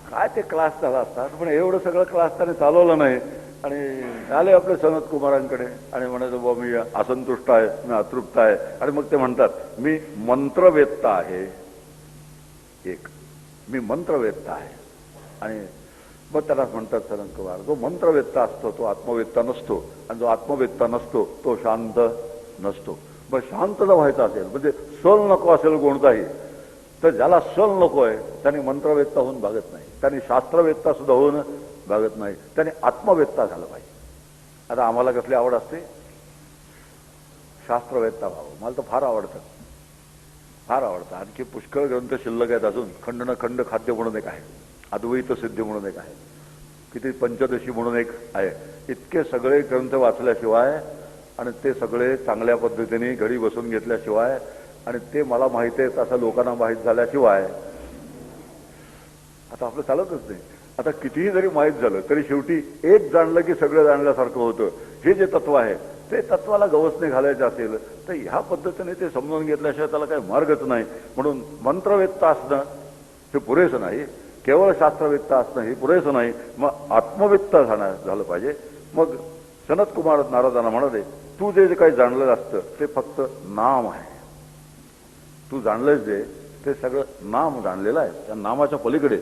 काय ते क्लास झाला असता, पण एवढं सगळं क्लास त्याने चालवलं नाही आणि आले आपले सनत कुमारांकडे आणि म्हणायचं बाबा मी असंतुष्ट आहे, मी अतृप्त आहे. आणि मग ते म्हणतात मी मंत्रवेत्ता आहे, एक मी मंत्रवेत्ता आहे. आणि मग त्याला म्हणतात सनत कुमार, जो मंत्रवेत्ता असतो तो आत्मवेत्ता नसतो, आणि जो आत्मवेत्ता नसतो तो शांत नसतो. मग शांत जर व्हायचं असेल म्हणजे सल नको असेल कोणताही, तर ज्याला सल नको आहे त्याने मंत्रवेत्ता होऊन भागत नाही, त्याने शास्त्रवेत्ता सुद्धा होऊन भागत नाही, त्याने आत्मवेत्ता झालं पाहिजे. आता आम्हाला कसली आवड असते, शास्त्रवेत्ता व्हावं. मला तर फार आवडतं, फार आवडतं. आणखी पुष्कळ ग्रंथ शिल्लक आहेत अजून. खंड न खंड खाद्य म्हणून एक आहे, अद्वैत सिद्धी म्हणून एक आहे, किती पंचदशी म्हणून एक आहे. इतके सगळे ग्रंथ वाचल्याशिवाय आणि ते सगळे चांगल्या पद्धतीने घरी बसून घेतल्याशिवाय आणि ते मला माहिती आहेत असं लोकांना माहीत झाल्याशिवाय आता आपलं चालतच नाही. आता कितीही जरी माहीत झालं तरी शेवटी एक जाणलं की सगळं जाणल्यासारखं होतं. हे जे तत्व आहे ते तत्वाला गवसणे घालायचे असेल तर ह्या पद्धतीने ते समजून घेतल्याशिवाय त्याला काही मार्गच नाही. म्हणून मंत्रवेत्ता असणं हे पुरेसं नाही, केवळ शास्त्रवेत्ता असणं हे पुरेसं नाही, मग आत्मवेत्ता झालं पाहिजे. मग सनत कुमार नारदांना म्हणाले, तू जे काही जाणलेलं असतं ते फक्त नाम आहे. तू जाणलंच जे ते सगळं नाम जाणलेलं आहे, त्या नामाच्या पलीकडे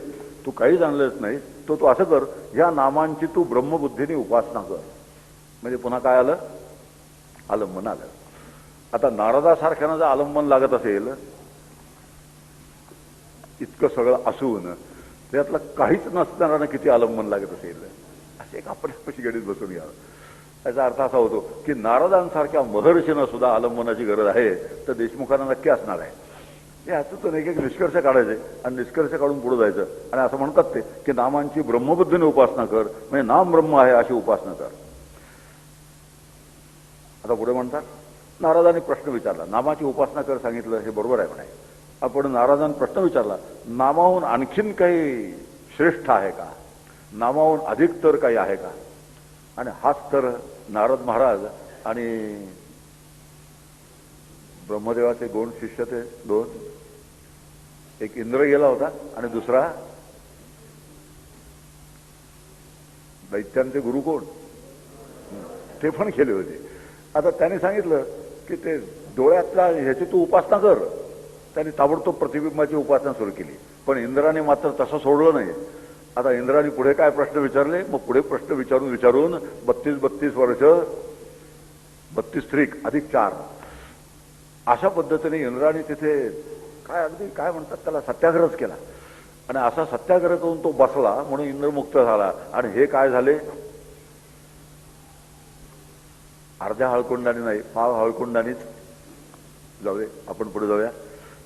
तू काही जाणलंच नाही. तो तू असं कर, ह्या नामांची तू ब्रह्मबुद्धीने उपासना कर. म्हणजे पुन्हा काय आलं, आलंबन आलं. आता नारदासारख्यानं जर आलंबन लागत असेल, इतकं सगळं असून त्यातलं काहीच नसणाऱ्यानं किती आलंबन लागत असेल, असे एक आपण गणित बसून घ्यावं. याचा अर्थ असा होतो की नारदांसारख्या महर्षीनं सुद्धा आलंबनाची गरज आहे, तर देशमुखांना नक्की असणार आहे. हे ह्यातून एक एक निष्कर्ष काढायचे आणि निष्कर्ष काढून पुढे जायचं. आणि असं म्हणतात ते की नामांची ब्रह्मबुद्धीने उपासना कर, म्हणजे नाम ब्रह्म आहे अशी उपासना कर. आता पुढे म्हणतात, नारदांनी प्रश्न विचारला, नामाची उपासना कर सांगितलं हे बरोबर आहे म्हणे. आपण नारदांनी प्रश्न विचारला, नामाहून आणखीन काही श्रेष्ठ आहे का, नामाहून अधिक तर काही आहे का. आणि हाच तर नारद महाराज आणि ब्रह्मदेवाचे दोन शिष्य, ते दोन, एक इंद्र गेला होता आणि दुसरा दैत्यांचे गुरु कोण, ते पण गेले होते. आता त्याने सांगितलं की ते डोळ्यातल्या ह्याची तू उपासना कर. त्याने ताबडतोब प्रतिबिंबाची उपासना सुरू केली. पण इंद्राने मात्र तसं सोडलं नाही. आता इंद्राने पुढे काय प्रश्न विचारले, मग पुढे प्रश्न विचारून 32 वर्ष 32 स्त्रीक अधिक 4 अशा पद्धतीने इंद्राने तिथे काय अगदी काय म्हणतात त्याला सत्याग्रहच केला. आणि असा सत्याग्रह करून तो बसला म्हणून इंद्रमुक्त झाला. आणि हे काय झाले, अर्ध्या हळकुंडाने नाही, पाव हळकुंडानेच. जाऊ दे, आपण पुढे जाऊया.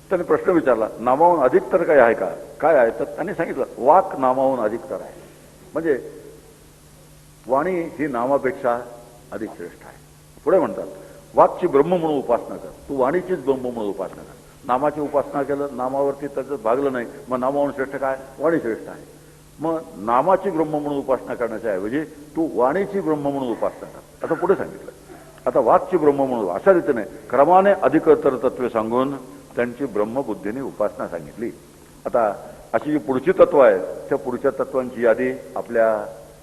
त्याने प्रश्न विचारला, नामाहून अधिक तर काय आहे का, काय आहे. तर त्याने सांगितलं, वाक नामाहून अधिक तर आहे. म्हणजे वाणी ही नामापेक्षा अधिक श्रेष्ठ आहे. पुढे म्हणतात, वाकची ब्रह्म म्हणून उपासना कर. तू वाणीचीच ब्रह्म म्हणून उपासना कर. नामाची उपासना केलं, नामावरती त्याचं भागलं नाही, मग नामाहून श्रेष्ठ काय, वाणी श्रेष्ठ आहे. मग नामाची ब्रह्म म्हणून उपासना करण्याच्या ऐवजी तू वाणीची ब्रह्म म्हणून उपासना कर. आता पुढे सांगितलं, आता वाकची ब्रह्म म्हणून अशा रीतीने क्रमाने अधिकतर तत्वे सांगून त्यांची ब्रह्मबुद्धीने उपासना सांगितली. आता अशी जी पुढची तत्व आहे त्या पुढच्या तत्वांची यादी आपल्या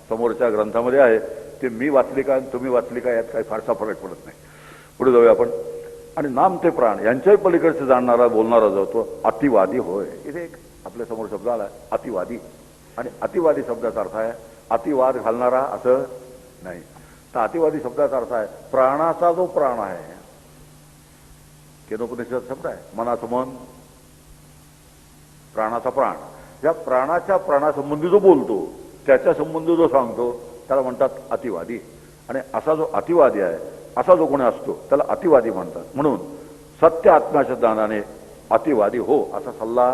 समोरच्या ग्रंथामध्ये आहे. ते मी वाचली का तुम्ही वाचली का यात काही फारसा फरक पडत नाही. पुढे जाऊया आपण. आणि नाम ते प्राण यांच्याही पलीकडचे जाणणारा बोलणारा जो तो अतिवादी होय. इथे एक आपल्या समोर शब्द आला, अतिवादी. आणि अतिवादी शब्दाचा अर्थ आहे अतिवाद घालणारा असं नाही. तर अतिवादी शब्दाचा अर्थ आहे प्राणाचा जो प्राण आहे. केनोपनिषद शब्द आहे, मनाचं मन, प्राणाचा प्राण. या प्राणाच्या प्राणासंबंधी जो बोलतो, त्याच्या संबंधी जो सांगतो त्याला म्हणतात अतिवादी. आणि असा जो अतिवादी आहे, असा जो कोणी असतो त्याला अतिवादी म्हणतात. म्हणून सत्य आत्म्याच्या ज्ञानाने अतिवादी हो असा सल्ला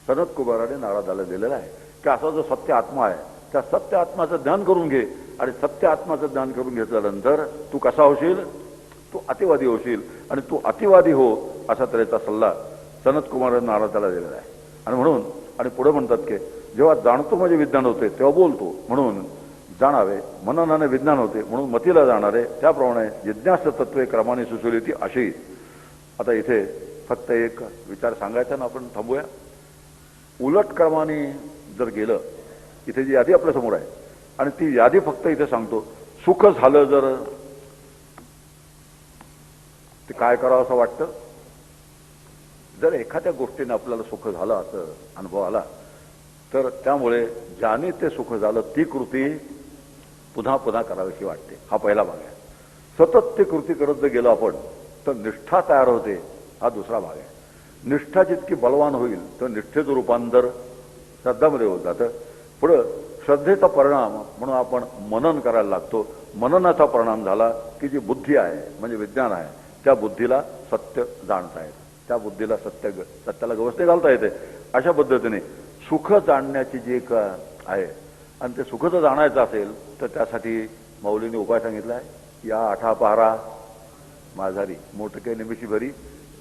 सनत कुमाराने नारदाला दिलेला आहे. की असा जो सत्य आत्मा आहे त्या सत्य आत्म्याचं ज्ञान करून घे. आणि सत्य आत्म्याचं ज्ञान करून घेतल्यानंतर तू कसा होशील, तू अतिवादी होशील. आणि तू अतिवादी हो असा तऱ्हेचा सल्ला सनत कुमाराने नारदाला दिलेला आहे. आणि म्हणून आणि पुढे म्हणतात की जेव्हा जाणतो म्हणजे विज्ञान होते तेव्हा बोलतो. म्हणून जाणावे, मननाने विज्ञान होते म्हणून मतीला जाणारे, त्याप्रमाणे जिज्ञास तत्वे क्रमाने सुचवली ती अशी. आता इथे फक्त एक विचार सांगायचा ना आपण थांबूया. उलट क्रमाने जर गेलं, इथे जी यादी आपल्या समोर आहे आणि ती यादी फक्त इथे सांगतो, सुख झालं जर ते काय करावं असं वाटतं. जर एखाद्या गोष्टीने आपल्याला सुख झालं असं अनुभव आला तर त्यामुळे ज्याने ते सुख झालं ती कृती पुन्हा पुन्हा करावीशी वाटते. हा पहिला भाग आहे. सतत ती कृती करत जर गेलो आपण तर निष्ठा तयार होते, हा दुसरा भाग आहे. निष्ठा जितकी बलवान होईल तर निष्ठेचं रूपांतर श्रद्धामध्ये होत जातं. पुढं श्रद्धेचा परिणाम म्हणून आपण मनन करायला लागतो. मननाचा परिणाम झाला की जी बुद्धी आहे म्हणजे विज्ञान आहे, त्या बुद्धीला सत्य जाणता येतं, त्या बुद्धीला सत्याला व्यवस्थित घालता येते. अशा पद्धतीने सुख जाणण्याची जी एक आहे आणि ते सुख जर जाणायचं असेल तर त्यासाठी मौलीने उपाय सांगितला आहे. या आठा पहारा माझारी मोठके निमिषी भरी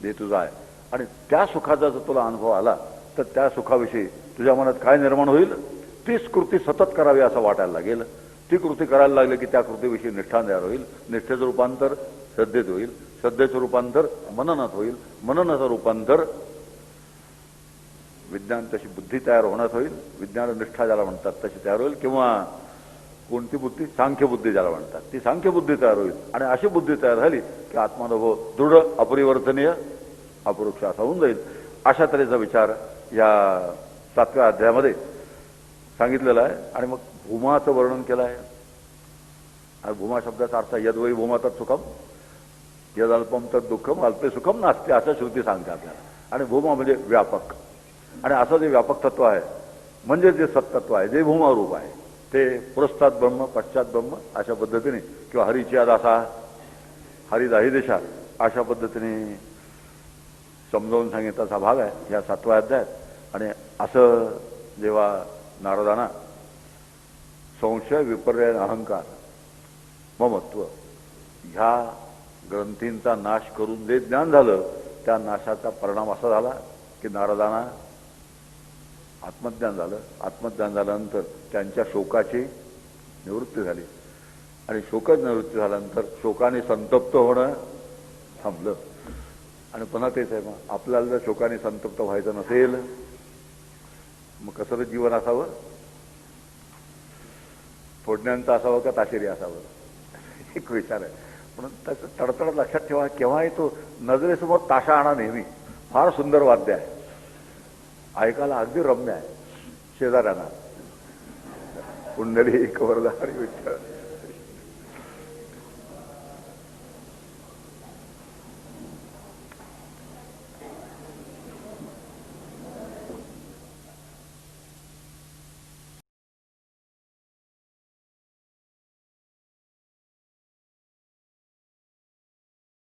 दे तुझा आहे. आणि त्या सुखाचा जर तुला अनुभव आला तर त्या सुखाविषयी तुझ्या मनात काय निर्माण होईल, तीच कृती सतत करावी असं वाटायला लागेल. ती कृती करायला लागली की त्या कृतीविषयी निष्ठा तयार होईल. निष्ठेचं रूपांतर श्रद्धेत होईल, श्रद्धेचं रूपांतर मननात होईल, मननाचं रूपांतर विज्ञान तशी बुद्धी तयार होण्यात होईल. विज्ञान निष्ठा ज्याला म्हणतात तशी तयार होईल. किंवा कोणती बुद्धी, सांख्य बुद्धी ज्याला म्हणतात ती सांख्य बुद्धी तयार होईल. आणि अशी बुद्धी तयार झाली की आत्मानुभव दृढ अपरिवर्तनीय अपरोक्ष असा होऊन जाईल. अशा तऱ्हेचा विचार या 7व्या अध्यायामध्ये सांगितलेला आहे. आणि मग भूमाचं वर्णन केलं आहे. आणि भूमा शब्दाचा अर्थ यद्वै भूमा तत् सुखम यदल्पम तत् दुःखम अल्पे सुखम नास्ते असं श्रुती सांगते आपल्याला. आणि भूमा म्हणजे व्यापक. आणि असं जे व्यापक तत्व आहे म्हणजे जे सत्तत्व आहे, जे भूमारूप आहे, ते पुरस्तात ब्रह्म पश्चात ब्रह्म अशा पद्धतीने किंवा हरीची दासा हरी दाही देशा अशा पद्धतीने समजावून सांगितल्याचा भाग आहे या 7व्या अध्यायात. आणि असं जेव्हा नारदांना संशय विपर्य अहंकार ममत्व ह्या ग्रंथींचा नाश करून जे ज्ञान झालं त्या नाशाचा परिणाम असा झाला की नारदांना आत्मज्ञान झालं. आत्मज्ञान झाल्यानंतर त्यांच्या शोकाची निवृत्ती झाली. आणि शोकच निवृत्ती झाल्यानंतर शोकाने संतप्त होणं थांबलं. आणि पुन्हा तेच आहे, मग आपल्याला जर शोकाने संतप्त व्हायचं नसेल मग कसं जीवन असावं, फोडण्यांचं असावं का ताशेरी असावं, एक विचार आहे. म्हणून त्याचं तडतड लक्षात ठेवा. केव्हाही तो नजरेसमोर ताशा आणा नेहमी. फार सुंदर वाद्य आहे, ऐकायला अगदी रम्य आहे. शेजाऱ्यांना कुंडली एक वरदारी विठ्ठल